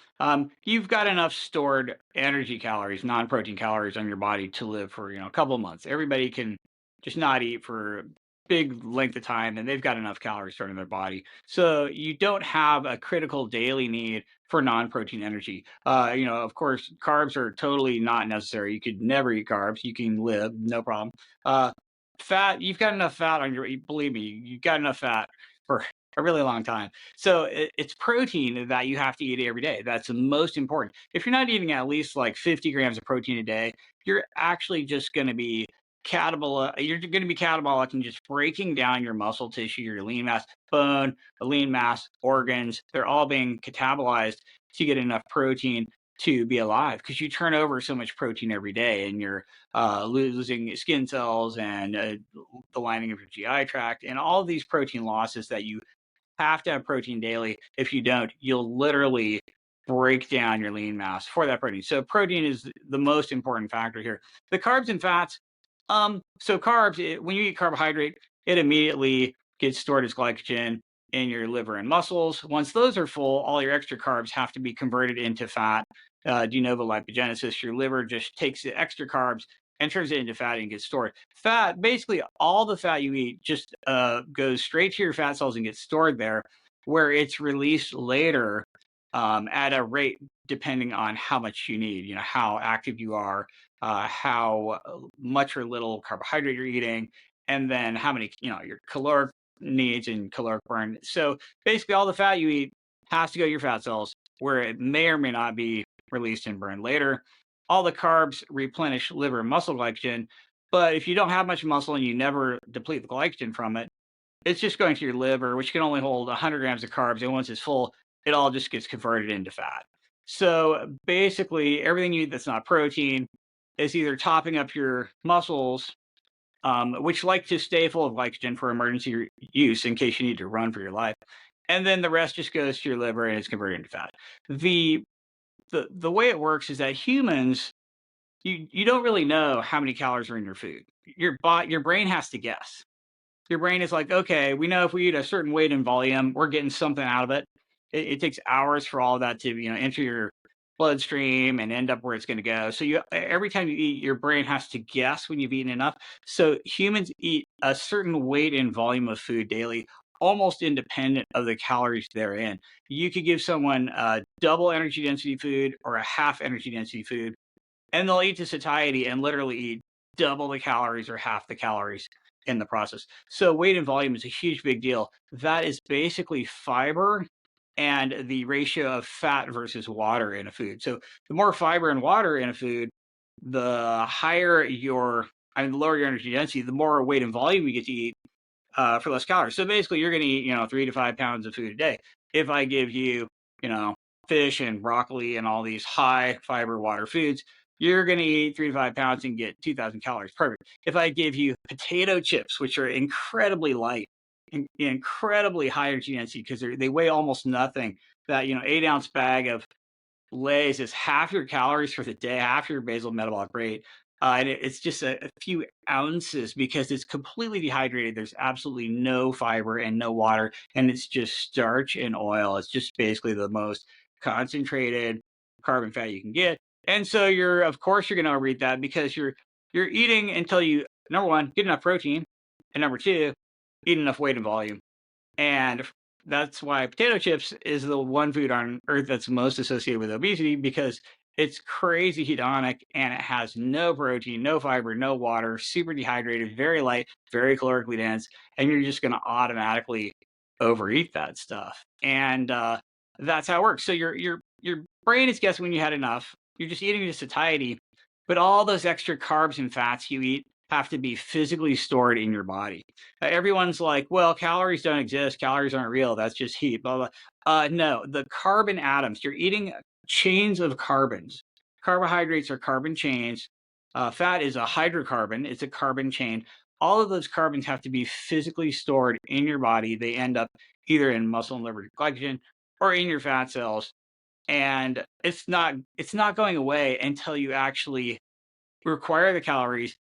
You've got enough stored energy calories, non-protein calories on your body to live for a couple of months. Everybody can just not eat for a big length of time, and they've got enough calories stored in their body. So you don't have a critical daily need for non-protein energy. Of course, carbs are totally not necessary. You could never eat carbs. You can live, no problem. uh, Fat, you've got enough fat on your, believe me, you've got enough fat for a really long time. So it's protein that you have to eat every day. That's the most important. If you're not eating at least like 50 grams of protein a day, you're actually just going to be catabolic. You're going to be catabolic and just breaking down your muscle tissue, your lean mass, bone, lean mass, organs. They're all being catabolized to get enough protein to be alive because you turn over so much protein every day and you're losing skin cells and the lining of your GI tract and all of these protein losses that you have to have protein daily. If you don't, you'll literally break down your lean mass for that protein. So protein is the most important factor here. The carbs and fats. So carbs, when you eat carbohydrate, it immediately gets stored as glycogen in your liver and muscles. Once those are full, all your extra carbs have to be converted into fat. De novo lipogenesis. Your liver just takes the extra carbs and turns it into fat and gets stored. Fat, basically, all the fat you eat just goes straight to your fat cells and gets stored there, where it's released later at a rate depending on how much you need. How active you are, how much or little carbohydrate you're eating, and then how many, your caloric needs and caloric burn. So basically, all the fat you eat has to go to your fat cells, where it may or may not be released and burned later. All the carbs replenish liver and muscle glycogen, but if you don't have much muscle and you never deplete the glycogen from it, it's just going to your liver, which can only hold 100 grams of carbs, and once it's full, it all just gets converted into fat. So basically, everything you eat that's not protein is either topping up your muscles which like to stay full of glycogen for emergency use in case you need to run for your life. And then the rest just goes to your liver and it's converted into fat. The the way it works is that humans, you don't really know how many calories are in your food. Your brain has to guess. Your brain is like, okay, we know if we eat a certain weight and volume, we're getting something out of it. It takes hours for all that to enter your bloodstream and end up where it's going to go. So every time you eat, your brain has to guess when you've eaten enough. So humans eat a certain weight and volume of food daily, almost independent of the calories they're in. You could give someone a double energy density food or a half energy density food, and they'll eat to satiety and literally eat double the calories or half the calories in the process. So weight and volume is a huge big deal. That is basically fiber and the ratio of fat versus water in a food. So the more fiber and water in a food, the higher the lower your energy density, the more weight and volume you get to eat for less calories. So basically, you're going to eat, 3 to 5 pounds of food a day. If I give you, you know, fish and broccoli and all these high fiber water foods, you're going to eat 3 to 5 pounds and get 2,000 calories. Perfect. If I give you potato chips, which are incredibly light, incredibly high energy density because they weigh almost nothing, that 8 ounce bag of Lay's is half your calories for the day, half your basal metabolic rate. And it's just a few ounces because it's completely dehydrated. There's absolutely no fiber and no water, and it's just starch and oil. It's just basically the most concentrated carbon fat you can get. And so of course, you're going to overeat that because you're eating until you, number one, get enough protein, and number two, eat enough weight and volume. And that's why potato chips is the one food on earth that's most associated with obesity because it's crazy hedonic and it has no protein, no fiber, no water, super dehydrated, very light, very calorically dense, and you're just going to automatically overeat that stuff. And that's how it works. So your brain is guessing when you had enough. You're just eating to satiety, but all those extra carbs and fats you eat have to be physically stored in your body. Everyone's like, well, calories don't exist. Calories aren't real. That's just heat, blah, blah. No, the carbon atoms, you're eating chains of carbons. Carbohydrates are carbon chains. Fat is a hydrocarbon, it's a carbon chain. All of those carbons have to be physically stored in your body. They end up either in muscle and liver glycogen or in your fat cells. And it's not going away until you actually require the calories,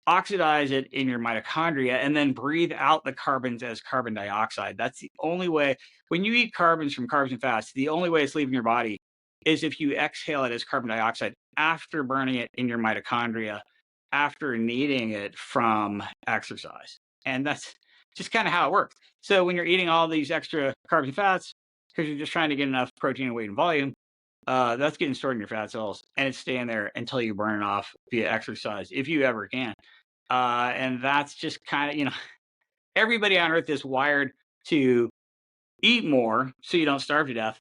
oxidize it in your mitochondria, and then breathe out the carbons as carbon dioxide. That's the only way. When you eat carbons from carbs and fats, the only way it's leaving your body is if you exhale it as carbon dioxide after burning it in your mitochondria, after needing it from exercise. And that's just kind of how it works. So when you're eating all these extra carbs and fats, because you're just trying to get enough protein and weight and volume, that's getting stored in your fat cells, and it's staying there until you burn it off via exercise, if you ever can. And that's just kind of, everybody on Earth is wired to eat more so you don't starve to death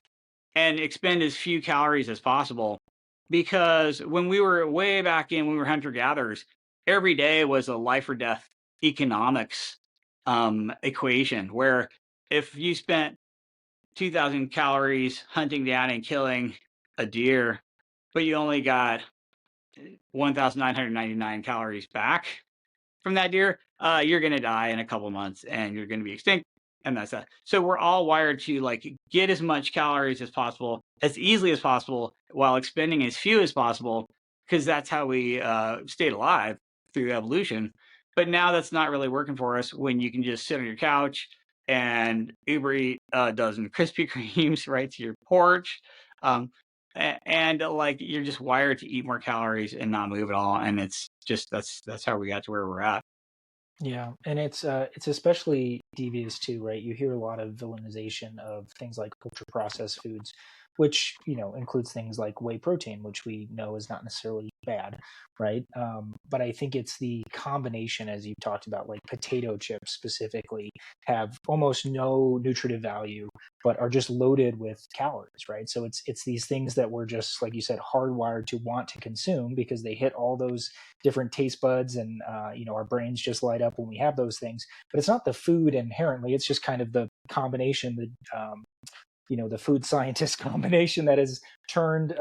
and expend as few calories as possible. Because when we were way back when we were hunter gatherers, every day was a life or death economics equation where if you spent 2,000 calories hunting down and killing a deer, but you only got 1,999 calories back from that deer, you're going to die in a couple months and you're going to be extinct. And that's that. So we're all wired to get as much calories as possible, as easily as possible, while expending as few as possible, because that's how we stayed alive through evolution. But now that's not really working for us when you can just sit on your couch and Uber eat a dozen Krispy Kremes right to your porch. Um, and you're just wired to eat more calories and not move at all. And it's just that's how we got to where we're at. Yeah, and it's especially devious too, right? You hear a lot of villainization of things like ultra processed foods, which includes things like whey protein, which we know is not necessarily bad, right? But I think it's the combination, as you talked about, like potato chips specifically, have almost no nutritive value, but are just loaded with calories, right? So it's these things that we're just, like you said, hardwired to want to consume because they hit all those different taste buds, and our brains just light up when we have those things. But it's not the food inherently; it's just kind of the combination, the the food scientist combination that has turned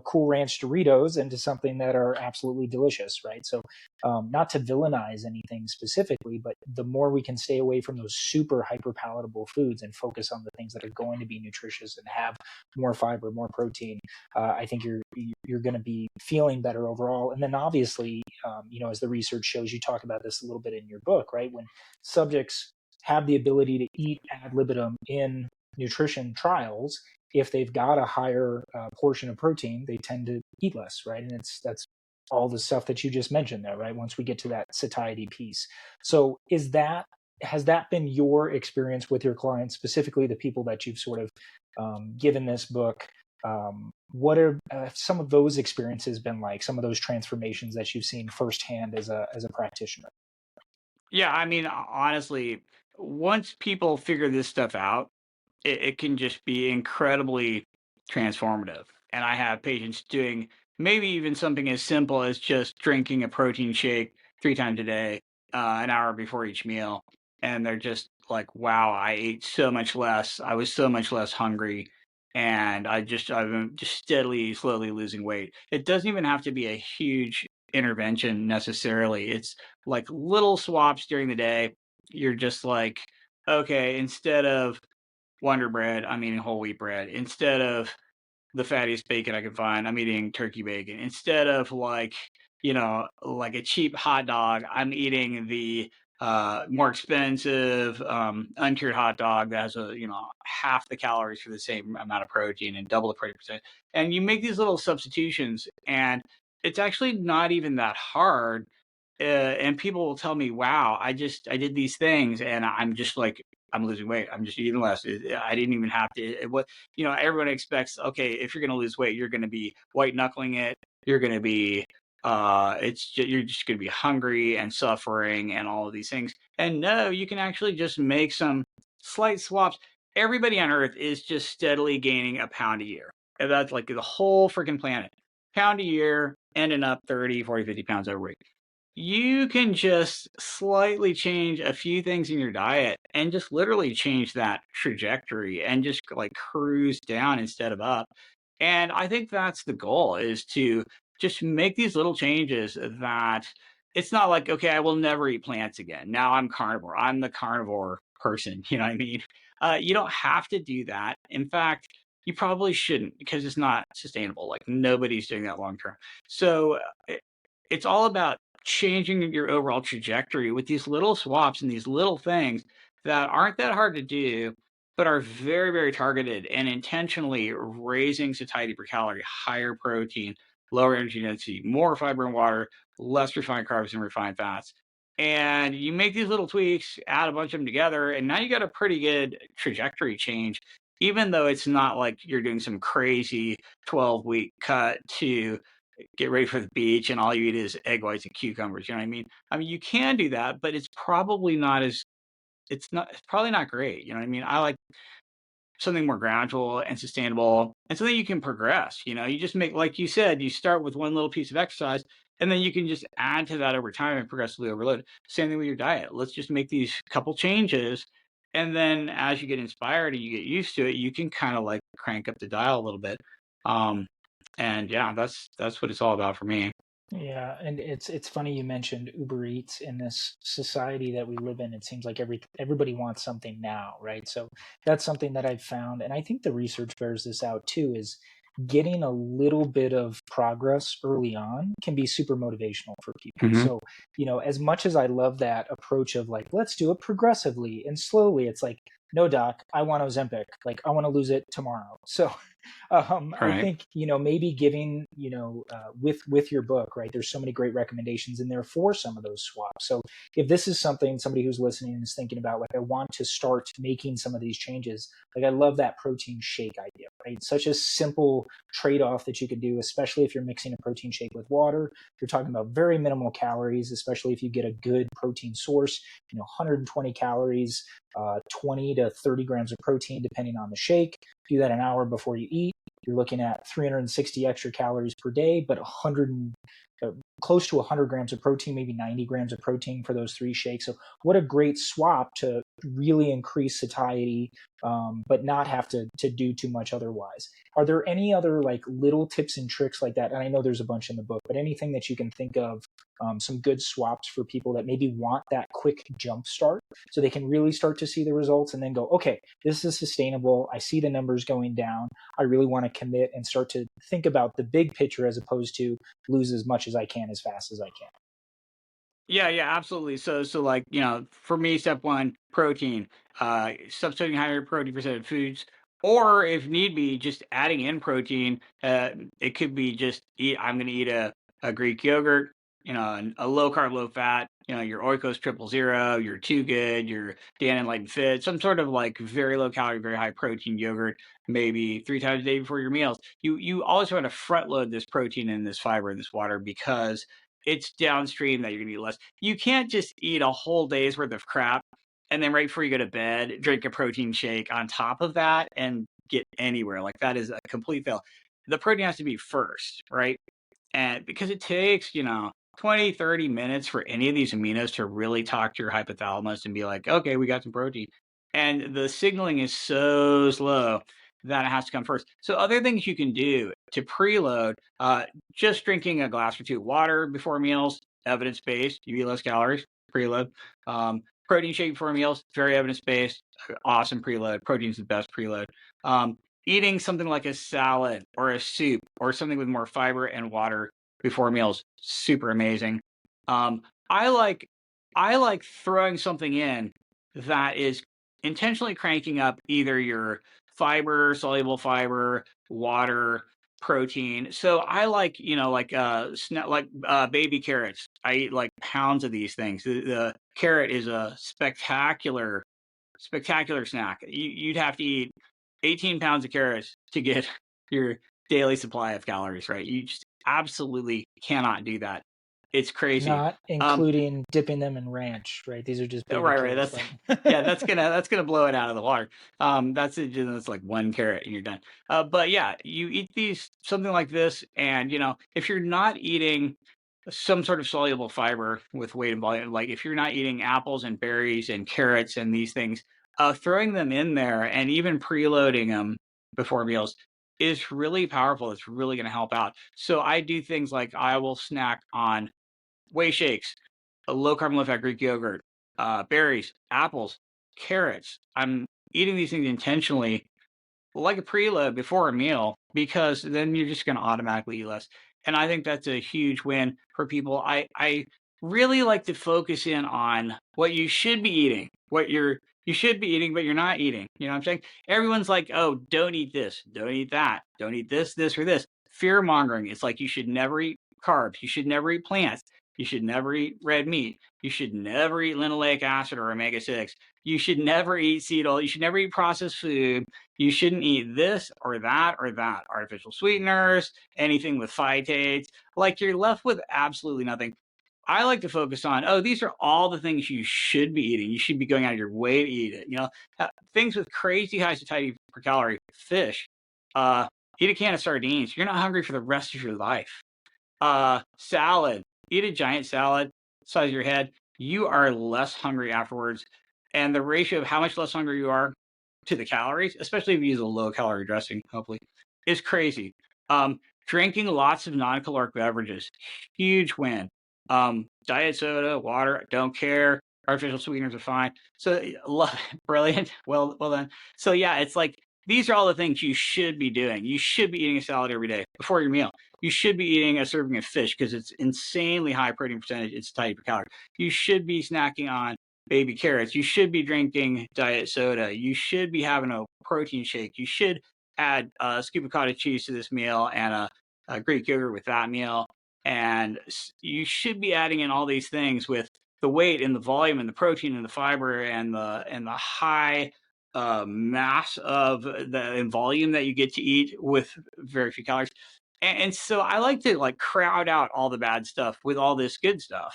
Cool Ranch Doritos into something that are absolutely delicious, right? So not to villainize anything specifically, but the more we can stay away from those super hyper palatable foods and focus on the things that are going to be nutritious and have more fiber, more protein, I think you're going to be feeling better overall. And then obviously, as the research shows, you talk about this a little bit in your book, right? When subjects have the ability to eat ad libitum in nutrition trials, if they've got a higher portion of protein, they tend to eat less, right? And that's all the stuff that you just mentioned there, right? Once we get to that satiety piece. So has that been your experience with your clients, specifically the people that you've sort of given this book? What are some of those experiences been like? Some of those transformations that you've seen firsthand as a practitioner? Yeah, I mean, honestly, once people figure this stuff out, it can just be incredibly transformative. And I have patients doing maybe even something as simple as just drinking a protein shake 3 times a day, an hour before each meal. And they're just like, wow, I ate so much less. I was so much less hungry. And I've been just steadily, slowly losing weight. It doesn't even have to be a huge intervention necessarily. It's like little swaps during the day. You're just like, okay, instead of Wonder Bread, I'm eating whole wheat bread. Instead of the fattiest bacon I can find, I'm eating turkey bacon. Instead of like a cheap hot dog, I'm eating the more expensive uncured hot dog that has half the calories for the same amount of protein and double the protein percent. And you make these little substitutions, and it's actually not even that hard. And people will tell me, "Wow, I did these things, and I'm just like I'm losing weight. I'm just eating less. I didn't even have to. Everyone expects, okay, if you're going to lose weight, you're going to be white knuckling it. You're going to be, you're just going to be hungry and suffering and all of these things. And no, you can actually just make some slight swaps. Everybody on Earth is just steadily gaining a pound a year. And that's like the whole freaking planet. Pound a year, ending up 30, 40, 50 pounds overweight. You can just slightly change a few things in your diet and just literally change that trajectory and just like cruise down instead of up. And I think that's the goal, is to just make these little changes that it's not like, okay, I will never eat plants again. Now I'm carnivore. I'm the carnivore person. You know what I mean? You don't have to do that. In fact, you probably shouldn't, because it's not sustainable. Like nobody's doing that long term. So it's all about changing your overall trajectory with these little swaps and these little things that aren't that hard to do, but are very, very targeted and intentionally raising satiety per calorie, higher protein, lower energy density, more fiber and water, less refined carbs and refined fats. And you make these little tweaks, add a bunch of them together, and now you got a pretty good trajectory change, even though it's not like you're doing some crazy 12-week cut to get ready for the beach and all you eat is egg whites and cucumbers. You know what I mean? I mean, you can do that, but it's probably not as it's probably not great. You know what I mean? I like something more gradual and sustainable and something you can progress. You just make, like you said, you start with one little piece of exercise and then you can just add to that over time and progressively overload. Same thing with your diet. Let's just make these couple changes. And then as you get inspired and you get used to it, you can kind of like crank up the dial a little bit. Um, and yeah, that's what it's all about for me. Yeah, and it's funny you mentioned Uber Eats in this society that we live in. It seems like everybody wants something now, right? So that's something that I've found, and I think the research bears this out too, is getting a little bit of progress early on can be super motivational for people. Hmm. So, as much as I love that approach of like, let's do it progressively and slowly, it's like, no, doc, I want Ozempic. Like, I want to lose it tomorrow. So, I Right. think maybe giving with your book, right, there's so many great recommendations in there for some of those swaps. So if this is something somebody who's listening is thinking about, like, I want to start making some of these changes, like, I love that protein shake idea, right? Such a simple trade-off that you could do, especially if you're mixing a protein shake with water. You're talking about very minimal calories, especially if you get a good protein source, 120 calories, 20 to 30 grams of protein depending on the shake. Do that an hour before you eat. You're looking at 360 extra calories per day, but close to 100 grams of protein, maybe 90 grams of protein for those 3 shakes. So what a great swap to really increase satiety, but not have to do too much otherwise. Are there any other like little tips and tricks like that? And I know there's a bunch in the book, but anything that you can think of, some good swaps for people that maybe want that quick jump start so they can really start to see the results and then go, okay, this is sustainable. I see the numbers going down. I really want to commit and start to think about the big picture as opposed to lose as much as I can as fast as I can. Yeah, yeah, absolutely. So like, for me, step one, protein. Substituting higher protein percentage foods, or if need be, just adding in protein. It could be just I'm going to eat a Greek yogurt, a low carb, low fat. Your Oikos triple zero, your Too Good, your Dan and Light and Fit, some sort of like very low calorie, very high protein yogurt, maybe 3 times a day before your meals. You always want to front load this protein and this fiber and this water because it's downstream that you're gonna eat less. You can't just eat a whole day's worth of crap and then right before you go to bed, drink a protein shake on top of that and get anywhere. Like that is a complete fail. The protein has to be first, right? And because it takes, 20, 30 minutes for any of these aminos to really talk to your hypothalamus and be like, okay, we got some protein. And the signaling is so slow that it has to come first. So other things you can do to preload, just drinking a glass or two of water before meals, evidence-based, you eat less calories, preload. Protein shake before meals, very evidence-based, awesome preload. Protein's the best preload. Eating something like a salad or a soup or something with more fiber and water before meals, super amazing. Um, I like I like throwing something in that is intentionally cranking up either your fiber, soluble fiber, water, protein. So I like, baby carrots. I eat like pounds of these things. The carrot is a spectacular snack. You'd have to eat 18 pounds of carrots to get your daily supply of calories, right? You just absolutely cannot do that. It's crazy. Not Um, including dipping them in ranch, right? These are just baby right, right. carrots. That's Like, yeah, that's gonna blow it out of the water. That's it. That's like one carrot and you're done. But yeah, you eat these something like this, and if you're not eating some sort of soluble fiber with weight and volume, like if you're not eating apples and berries and carrots and these things, throwing them in there and even preloading them before meals is really powerful. It's really going to help out. So I do things like I will snack on whey shakes, a low carb, low fat Greek yogurt, berries, apples, carrots. I'm eating these things intentionally like a preload before a meal because then you're just going to automatically eat less. And I think that's a huge win for people. I really like to focus in on what you should be eating, what you should be eating, but you're not eating. You know what I'm saying? Everyone's like, oh, don't eat this, don't eat that, don't eat this, or this. Fear mongering. It's like you should never eat carbs, you should never eat plants, you should never eat red meat, you should never eat linoleic acid or omega-6, you should never eat seed oil, you should never eat processed food, you shouldn't eat this or that or that. Artificial sweeteners, anything with phytates. Like you're left with absolutely nothing. I like to focus on, oh, these are all the things you should be eating. You should be going out of your way to eat it. Things with crazy high satiety per calorie, fish, uh, eat a can of sardines. You're not hungry for the rest of your life. Salad, eat a giant salad, size of your head. You are less hungry afterwards. And the ratio of how much less hungry you are to the calories, especially if you use a low calorie dressing, hopefully, is crazy. Drinking lots of non-caloric beverages, huge win. Diet soda, water, don't care. Artificial sweeteners are fine. So brilliant. Well done. So yeah, it's like these are all the things you should be doing. You should be eating a salad every day before your meal. You should be eating a serving of fish because it's insanely high protein percentage. It's tight per calorie. You should be snacking on baby carrots. You should be drinking diet soda. You should be having a protein shake. You should add a scoop of cottage cheese to this meal and a Greek yogurt with that meal. And you should be adding in all these things with the weight and the volume and the protein and the fiber and the high mass of the volume that you get to eat with very few calories. And so I like to like crowd out all the bad stuff with all this good stuff.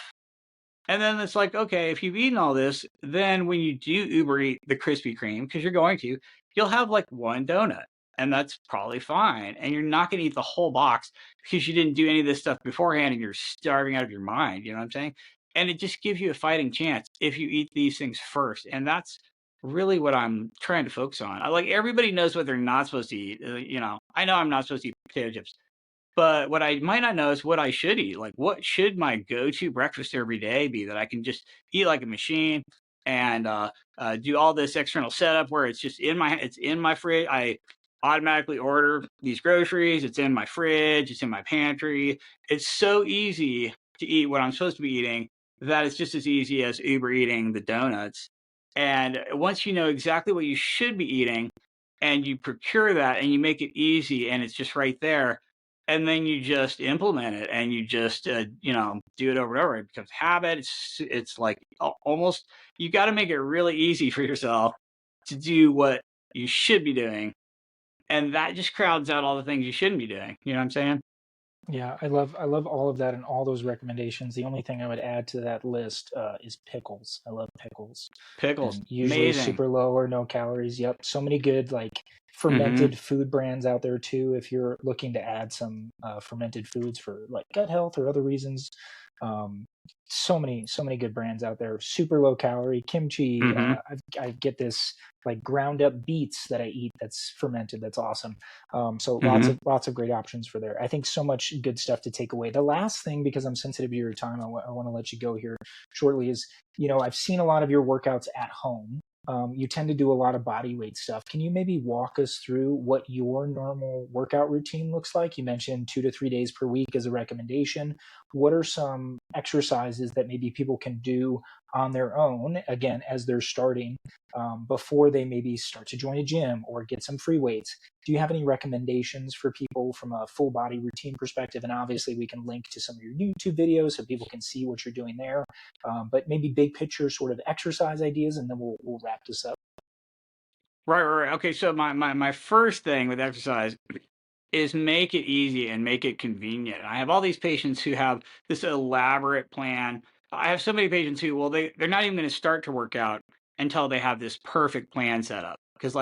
And then it's like, okay, if you've eaten all this, then when you do Uber eat the Krispy Kreme, because you're going to, you'll have like one donut. and that's probably fine. And you're not going to eat the whole box because you didn't do any of this stuff beforehand and you're starving out of your mind. You know what I'm saying? And it just gives you a fighting chance if you eat these things first. And that's really what I'm trying to focus on. Like everybody knows what they're not supposed to eat. I know I'm not supposed to eat potato chips, but what I might not know is what I should eat. Like, what should my go-to breakfast every day be that I can just eat like a machine and do all this external setup where it's in my fridge. I automatically order these groceries. It's in my fridge. It's in my pantry. It's so easy to eat what I'm supposed to be eating that it's just as easy as Uber eating the donuts. And once you know exactly what you should be eating, and you procure that and you make it easy and it's just right there, and then you just implement it and you just do it over and over. It becomes habit. It's like almost, you got to make it really easy for yourself to do what you should be doing, and that just crowds out all the things you shouldn't be doing. You know what I'm saying? Yeah, I love all of that and all those recommendations. The only thing I would add to that list is pickles. I love pickles, Pickles, and usually amazing. super low or no calories. Yep, so many good like Mm-hmm. fermented food brands out there too. If you're looking to add some fermented foods for like gut health or other reasons, um, so many good brands out there. Super low calorie kimchi. Mm-hmm. I get this like ground up beets that I eat that's fermented. That's awesome. So lots Mm-hmm. of great options for there. I think so much good stuff to take away. The last thing, because I'm sensitive to your time, I want to let you go here shortly. Is I've seen a lot of your workouts at home. You tend to do a lot of body weight stuff. Can you maybe walk us through what your normal workout routine looks like? You mentioned 2 to 3 days per week as a recommendation. What are some exercises that maybe people can do on their own, again, as they're starting, before they maybe start to join a gym or get some free weights? Do you have any recommendations for people from a full body routine perspective? And obviously, we can link to some of your YouTube videos so people can see what you're doing there. But maybe big picture sort of exercise ideas, and then we'll wrap this up. Right. Okay, so my first thing with exercise is make it easy and make it convenient. I have all these patients who have this elaborate plan. I have so many patients who, well, they're not even going to start to work out until they have this perfect plan set up. Because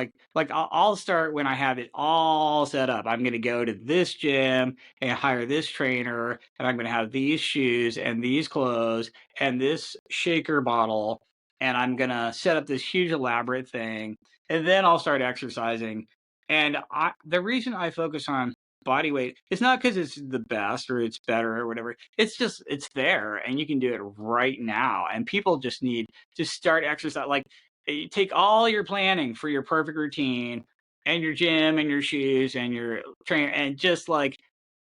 I'll start when I have it all set up. I'm going to go to this gym and hire this trainer, and I'm going to have these shoes and these clothes and this shaker bottle, and I'm going to set up this huge elaborate thing, and then I'll start exercising. And the reason I focus on body weight is not because it's the best or it's better or whatever. It's just it's there and you can do it right now. And people just need to start exercise. Like, you take all your planning for your perfect routine and your gym and your shoes and your trainer and just like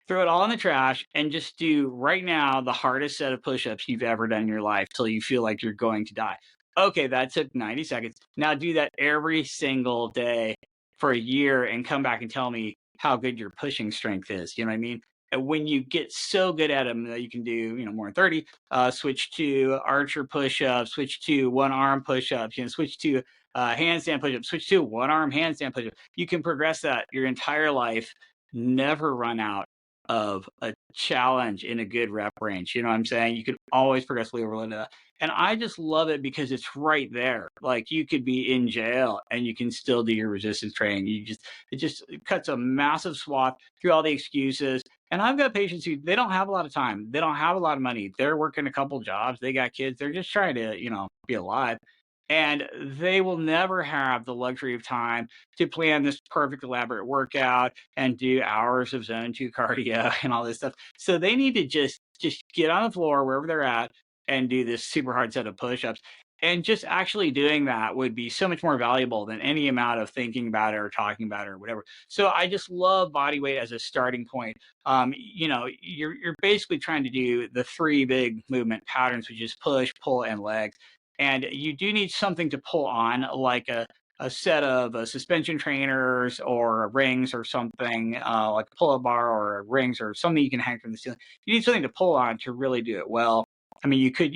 throw it all in the trash and just do right now the hardest set of push-ups you've ever done in your life till you feel like you're going to die. Okay, that took 90 seconds. Now do that every single day for a year and come back and tell me how good your pushing strength is. You know what I mean? And when you get so good at them that you can do, more than 30, switch to archer push-ups, switch to one arm push-ups, switch to handstand push-ups, switch to one arm handstand push-ups. You can progress that your entire life, never run out of a challenge in a good rep range. You know what I'm saying? You can always progressively overload that. And I just love it because it's right there. Like, you could be in jail and you can still do your resistance training. It cuts a massive swath through all the excuses. And I've got patients who, they don't have a lot of time. They don't have a lot of money. They're working a couple jobs. They got kids. They're just trying to, be alive. And they will never have the luxury of time to plan this perfect elaborate workout and do hours of zone 2 cardio and all this stuff. So they need to just get on the floor wherever they're at and do this super hard set of push-ups. And just actually doing that would be so much more valuable than any amount of thinking about it or talking about it or whatever. So I just love body weight as a starting point. You're basically trying to do the three big movement patterns, which is push, pull, and legs. And you do need something to pull on, like a set of suspension trainers or rings or something, like a pull-up bar or rings or something you can hang from the ceiling. You need something to pull on to really do it well. I mean, you could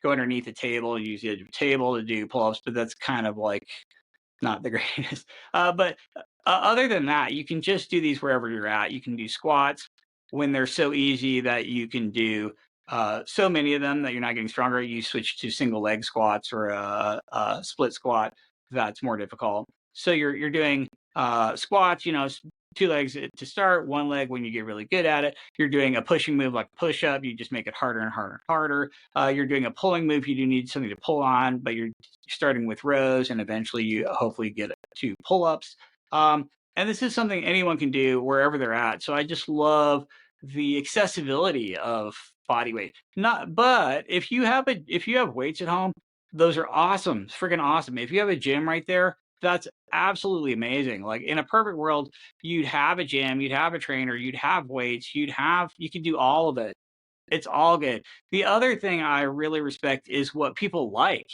go underneath the table, use the edge of the table to do pull-ups, but that's kind of like not the greatest. But other than that, you can just do these wherever you're at. You can do squats when they're so easy that you can do so many of them that you're not getting stronger. You switch to single leg squats or a split squat. That's more difficult. So you're doing Squats, two legs to start, one leg when you get really good at it. You're doing a pushing move like push up, you just make it harder and harder and harder. You're doing a pulling move, you do need something to pull on, but you're starting with rows, and eventually you hopefully get to pull ups. And this is something anyone can do wherever they're at. So I just love the accessibility of body weight. But if you have weights at home, those are awesome. It's freaking awesome. If you have a gym right there, that's absolutely amazing. Like in a perfect world, you'd have a gym, you'd have a trainer, you'd have weights, you could do all of it. It's all good. The other thing I really respect is what people like.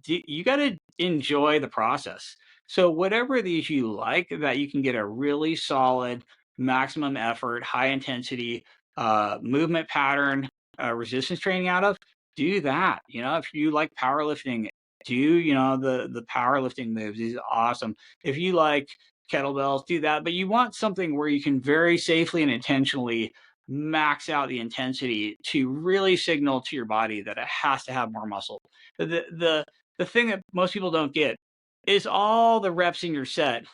You got to enjoy the process. So whatever it is you like, that you can get a really solid, maximum effort, high intensity movement pattern, resistance training out of, do that. If you like powerlifting, do the powerlifting moves is awesome. If you like kettlebells, do that. But you want something where you can very safely and intentionally max out the intensity to really signal to your body that it has to have more muscle. The thing that most people don't get is all the reps in your set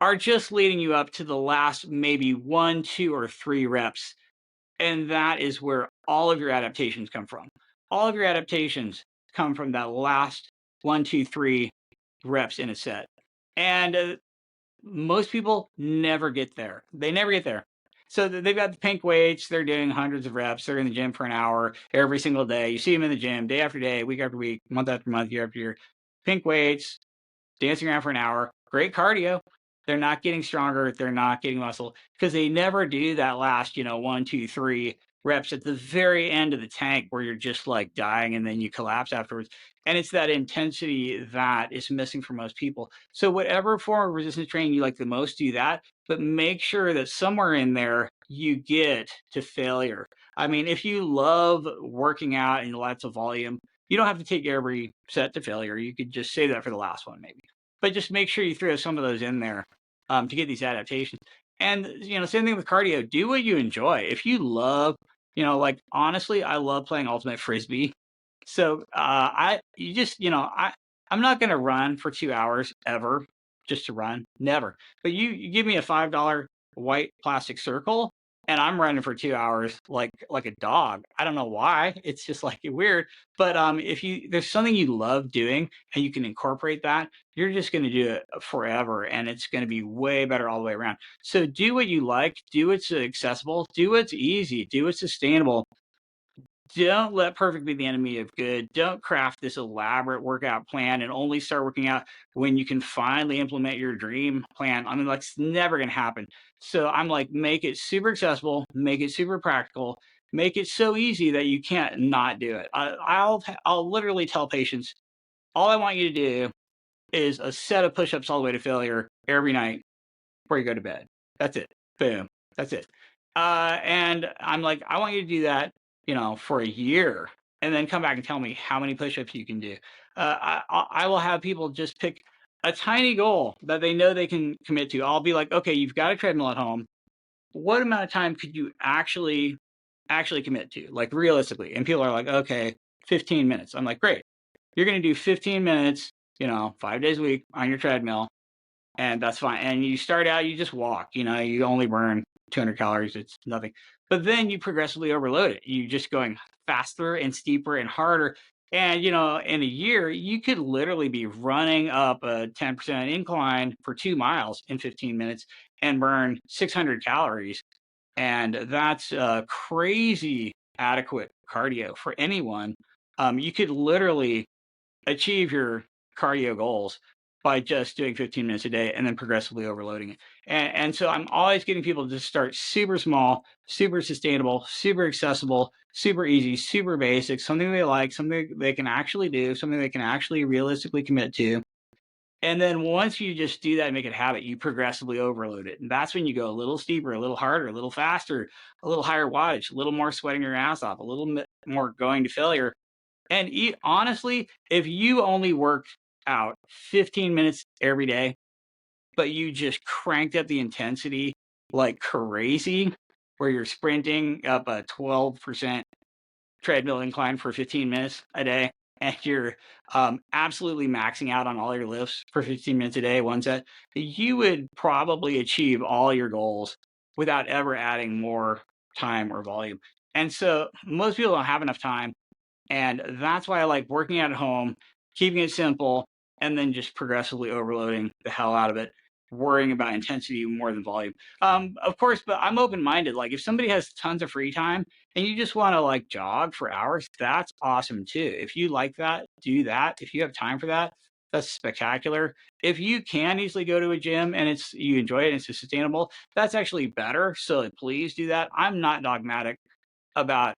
are just leading you up to the last maybe 1, 2, or 3 reps. And that is where all of your adaptations come from. All of your adaptations come from that last 1, 2, 3 reps in a set. And most people never get there. They never get there. So they've got the pink weights. They're doing hundreds of reps. They're in the gym for an hour every single day. You see them in the gym day after day, week after week, month after month, year after year. Pink weights, dancing around for an hour. Great cardio. They're not getting stronger. They're not getting muscle because they never do that last, 1, 2, 3 reps at the very end of the tank where you're just like dying and then you collapse afterwards. And it's that intensity that is missing for most people. So whatever form of resistance training you like the most, do that, but make sure that somewhere in there you get to failure. I mean, if you love working out and lots of volume, you don't have to take every set to failure. You could just save that for the last one, maybe. But just make sure you throw some of those in there to get these adaptations. And same thing with cardio. Do what you enjoy. If you love, like honestly, I love playing ultimate frisbee. So I'm not gonna run for 2 hours ever just to run, never. But you give me a $5 white plastic circle, and I'm running for 2 hours like a dog. I don't know why. It's just like weird. But if there's something you love doing and you can incorporate that, you're just gonna do it forever, and it's gonna be way better all the way around. So do what you like, do what's accessible, do what's easy, do what's sustainable. Don't let perfect be the enemy of good. Don't craft this elaborate workout plan and only start working out when you can finally implement your dream plan. I mean, that's never going to happen. So I'm like, make it super accessible, make it super practical, make it so easy that you can't not do it. I'll literally tell patients, all I want you to do is a set of push-ups all the way to failure every night before you go to bed. That's it. Boom. That's it. And I'm like, I want you to do that, for a year, and then come back and tell me how many push-ups you can do. I will have people just pick a tiny goal that they know they can commit to. I'll be like, okay, you've got a treadmill at home. What amount of time could you actually commit to, like realistically? And people are like, okay, 15 minutes. I'm like, great. You're going to do 15 minutes, 5 days a week on your treadmill, and that's fine. And you start out, you just walk, you only burn 200 calories. It's nothing. But then you progressively overload it. You just going faster and steeper and harder. And, in a year, you could literally be running up a 10% incline for 2 miles in 15 minutes and burn 600 calories. And that's crazy adequate cardio for anyone. You could literally achieve your cardio goals by just doing 15 minutes a day and then progressively overloading it. And so I'm always getting people to start super small, super sustainable, super accessible, super easy, super basic, something they like, something they can actually do, something they can actually realistically commit to. And then once you just do that and make it a habit, you progressively overload it. And that's when you go a little steeper, a little harder, a little faster, a little higher wattage, a little more sweating your ass off, a little bit more going to failure. And honestly, if you only worked out 15 minutes every day, but you just cranked up the intensity like crazy, where you're sprinting up a 12% treadmill incline for 15 minutes a day, and you're absolutely maxing out on all your lifts for 15 minutes a day, one set, you would probably achieve all your goals without ever adding more time or volume. And so most people don't have enough time. And that's why I like working at home, keeping it simple, and then just progressively overloading the hell out of it, worrying about intensity more than volume. Of course, but I'm open minded. Like if somebody has tons of free time and you just want to like jog for hours, that's awesome too. If you like that, do that. If you have time for that, that's spectacular. If you can easily go to a gym and you enjoy it and it's sustainable, that's actually better. So please do that. I'm not dogmatic about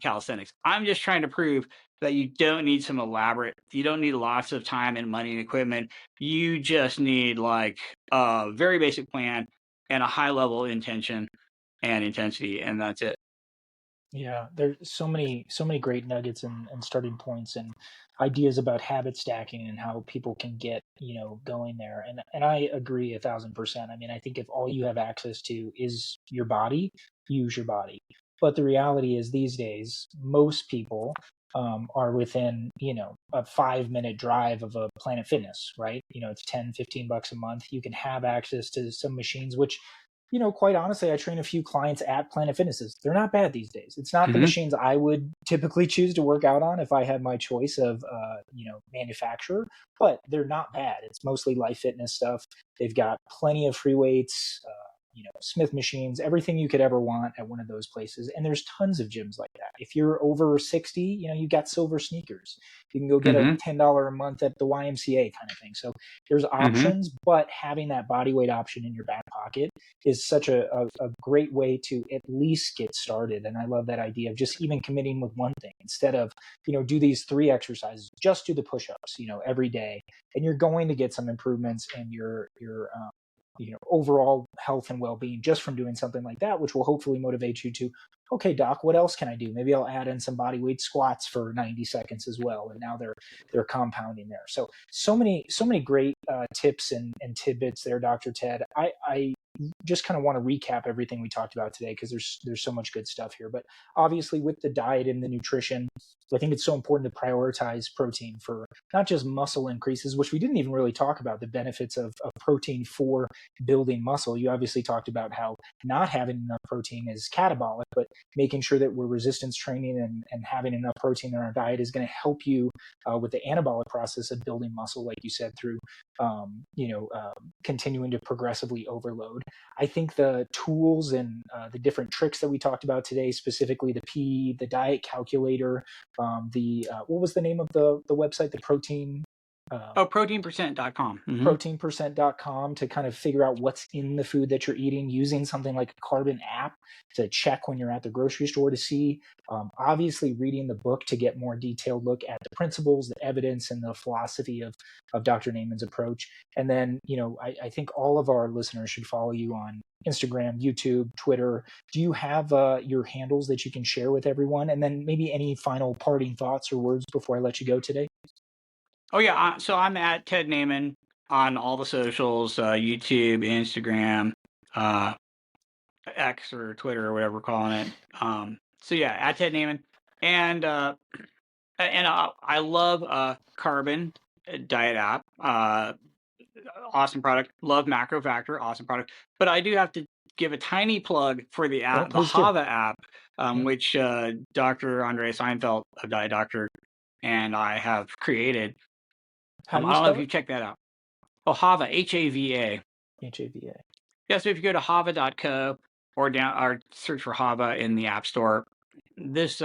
calisthenics. I'm just trying to prove that you don't need you don't need lots of time and money and equipment. You just need like a very basic plan and a high level intention and intensity, and that's it. Yeah, there's so many great nuggets and starting points and ideas about habit stacking and how people can get, going there. And I agree 1,000%. I mean, I think if all you have access to is your body, use your body. But the reality is these days, most people are within, a 5 minute drive of a Planet Fitness, right? It's 10, $15 a month. You can have access to some machines, which quite honestly, I train a few clients at Planet Fitnesses. They're not bad these days. It's not the Mm-hmm. machines I would typically choose to work out on if I had my choice of, manufacturer, but they're not bad. It's mostly life fitness stuff. They've got plenty of free weights, Smith machines, everything you could ever want at one of those places. And there's tons of gyms like that. If you're over 60, you got silver sneakers. You can go get a Mm-hmm. $10 a month at the YMCA kind of thing. So there's Mm-hmm. options, but having that body weight option in your back pocket is such a great way to at least get started. And I love that idea of just even committing with one thing instead of, do these 3 exercises, just do the push-ups, every day. And you're going to get some improvements in your overall health and well-being just from doing something like that, which will hopefully motivate you to, okay, doc, what else can I do? Maybe I'll add in some body weight squats for 90 seconds as well. And now they're compounding there. So many great tips and tidbits there, Dr. Ted. I just kind of want to recap everything we talked about today because there's so much good stuff here. But obviously, with the diet and the nutrition, I think it's so important to prioritize protein for not just muscle increases, which we didn't even really talk about the benefits of protein for building muscle. You obviously talked about how not having enough protein is catabolic, but making sure that we're resistance training and having enough protein in our diet is going to help you with the anabolic process of building muscle, like you said, through continuing to progressively overload. I think the tools and the different tricks that we talked about today, specifically the diet calculator, the what was the name of the website, the protein Oh, proteinpercent.com. Mm-hmm. proteinpercent.com to kind of figure out what's in the food that you're eating using something like a Carbon app to check when you're at the grocery store to see. Obviously, reading the book to get more detailed look at the principles, the evidence, and the philosophy of Dr. Naiman's approach. And then, I think all of our listeners should follow you on Instagram, YouTube, Twitter. Do you have your handles that you can share with everyone? And then maybe any final parting thoughts or words before I let you go today? Oh yeah, so I'm at Ted Naiman on all the socials, YouTube, Instagram, uh, X or Twitter or whatever we're calling it. So yeah, at Ted Naiman, and I love Carbon diet app. Awesome product. Love Macro Factor. Awesome product. But I do have to give a tiny plug for the Oh, app, the please do. Hava app, Yeah. which Dr. Andre Seinfeld, a diet doctor, and I have created. How do I you don't know if spell you it? checked that out. Oh, Hava, Hava. HAVA. Yeah, so if you go to hava.co or search for Hava in the App Store, this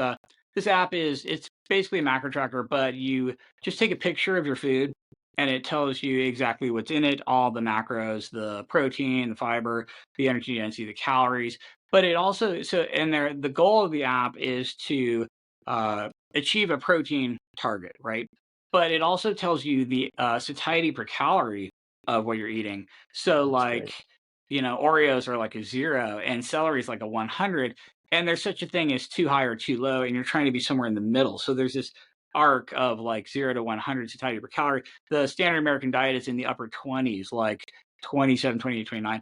this app it's basically a macro tracker, but you just take a picture of your food and it tells you exactly what's in it, all the macros, the protein, the fiber, the energy density, the calories. But it also and there the goal of the app is to achieve a protein target, right? But it also tells you the satiety per calorie of what you're eating. So That's like, great. Oreos are like a 0 and celery is like a 100, and there's such a thing as too high or too low, and you're trying to be somewhere in the middle. So there's this arc of like 0 to 100 satiety per calorie. The standard American diet is in the upper 20s, like 27, 28, 29.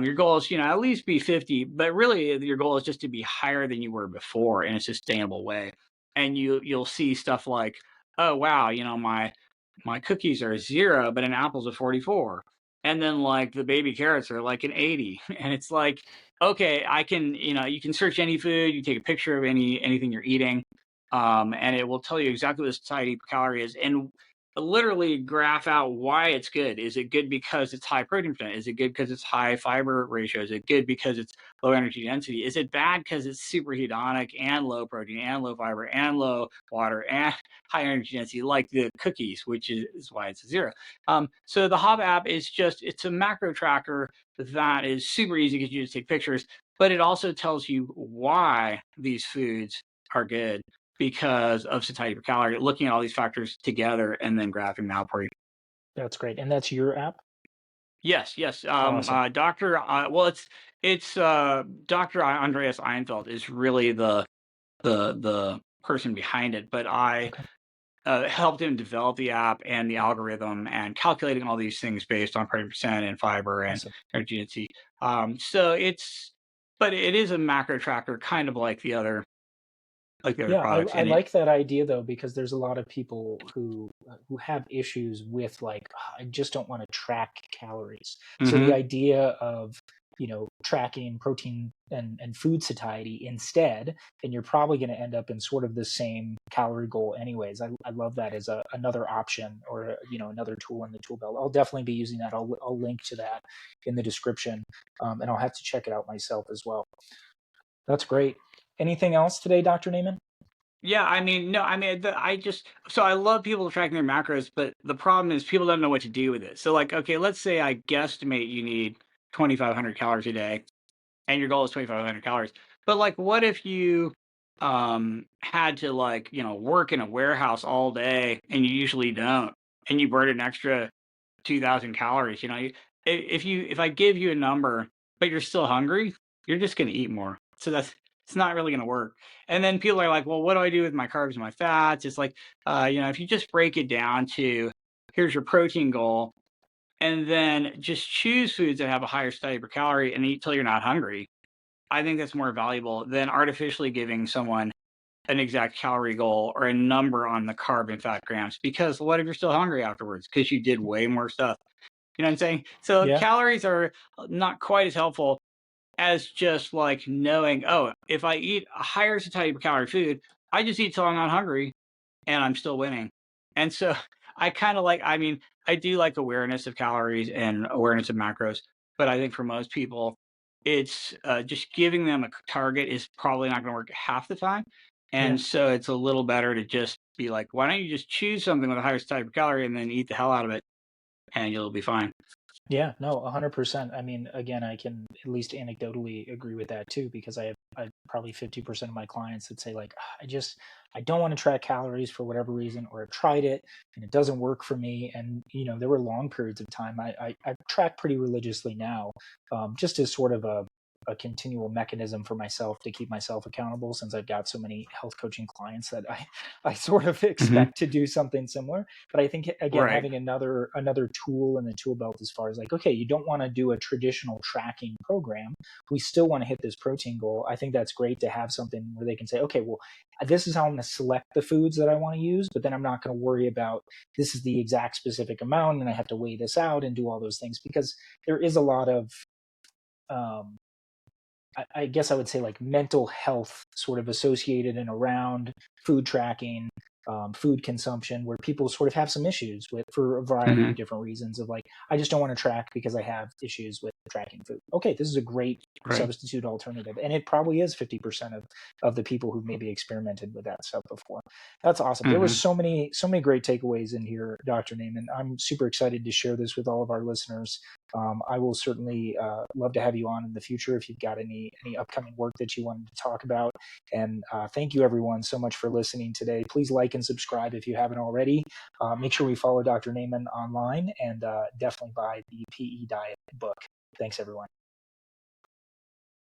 Your goal is, at least be 50, but really your goal is just to be higher than you were before in a sustainable way. and you'll see stuff like, oh wow, my cookies are 0, but an apple's a 44. And then like the baby carrots are like an 80. And it's like, okay, I can, you can search any food, you take a picture of anything you're eating, and it will tell you exactly what the satiety per calorie is, and literally graph out why it's good. Is it good because it's high protein percent? Is it good because it's high fiber ratio? Is it good because it's low energy density? Is it bad because it's super hedonic and low protein and low fiber and low water and high energy density, like the cookies, which is why it's a 0. So the Hub app is it's a macro tracker that is super easy because you just take pictures, but it also tells you why these foods are good because of satiety per calorie, looking at all these factors together and then graphing them out for you. That's great. And that's your app? Yes, yes. Awesome. Doctor. Well, it's Doctor Andreas Einfeld is really the person behind it, but I Okay. helped him develop the app and the algorithm and calculating all these things based on protein percent and fiber and Awesome. energy density. So but it is a macro tracker, kind of like the other Yeah, products, I and it. like that idea though, because there's a lot of people who have issues with like, "Ah, I just don't want to track calories." So the Hmm. idea of, tracking protein and food satiety instead, and you're probably going to end up in sort of the same calorie goal anyways. I love that as another option, or another tool in the tool belt. I'll definitely be using that. I'll link to that in the description, and I'll have to check it out myself as well. That's great. Anything else today, Dr. Naiman? Yeah, I mean, no, I mean, I just, so I love people tracking their macros, but the problem is people don't know what to do with it. So, like, okay, let's say I guesstimate you need 2,500 calories a day, and your goal is 2,500 calories. But like, what if you had to, like, work in a warehouse all day, and you usually don't, and you burn an extra 2,000 calories? If I give you a number, but you're still hungry, you're just going to eat more. So it's not really going to work. And then people are like, well, what do I do with my carbs and my fats? It's like, if you just break it down to, here's your protein goal, and then just choose foods that have a higher satiety per calorie and eat till you're not hungry. I think that's more valuable than artificially giving someone an exact calorie goal or a number on the carb and fat grams. Because what if you're still hungry afterwards? Because you did way more stuff. You know what I'm saying? So Yeah. calories are not quite as helpful as just like knowing, oh, if I eat a higher satiety per calorie food, I just eat till I'm not hungry and I'm still winning. And so I kind of like, I mean, I do like awareness of calories and awareness of macros, but I think for most people, it's just giving them a target is probably not going to work half the time. Yeah. And so it's a little better to just be like, why don't you just choose something with a higher satiety per calorie and then eat the hell out of it and you'll be fine. Yeah, no, 100%. I mean, again, I can at least anecdotally agree with that too, because I probably 50% of my clients that say like, "Ah, I don't want to track calories for whatever reason, or I've tried it and it doesn't work for me." And there were long periods of time I track pretty religiously now, just as sort of a continual mechanism for myself to keep myself accountable, since I've got so many health coaching clients that I sort of Hmm. expect to do something similar. But I think, again, Right. having another tool in the tool belt, as far as like, okay, you don't want to do a traditional tracking program, we still want to hit this protein goal. I think that's great to have something where they can say, okay, well, this is how I'm going to select the foods that I want to use, but then I'm not going to worry about this is the exact specific amount and I have to weigh this out and do all those things, because there is a lot of um, I guess I would say like mental health sort of associated and around food tracking, food consumption, where people sort of have some issues with, for a variety Hmm. of different reasons, of like, I just don't want to track because I have issues with tracking food. Okay, this is a great Right. substitute alternative. And it probably is 50% of the people who've maybe experimented with that stuff before. That's awesome. There were Hmm. so many great takeaways in here, Dr. Naiman. I'm super excited to share this with all of our listeners. I will certainly love to have you on in the future if you've got any upcoming work that you wanted to talk about. And thank you, everyone, so much for listening today. Please like and subscribe if you haven't already. Make sure we follow Dr. Naiman online, and definitely buy the PE Diet book. Thanks, everyone.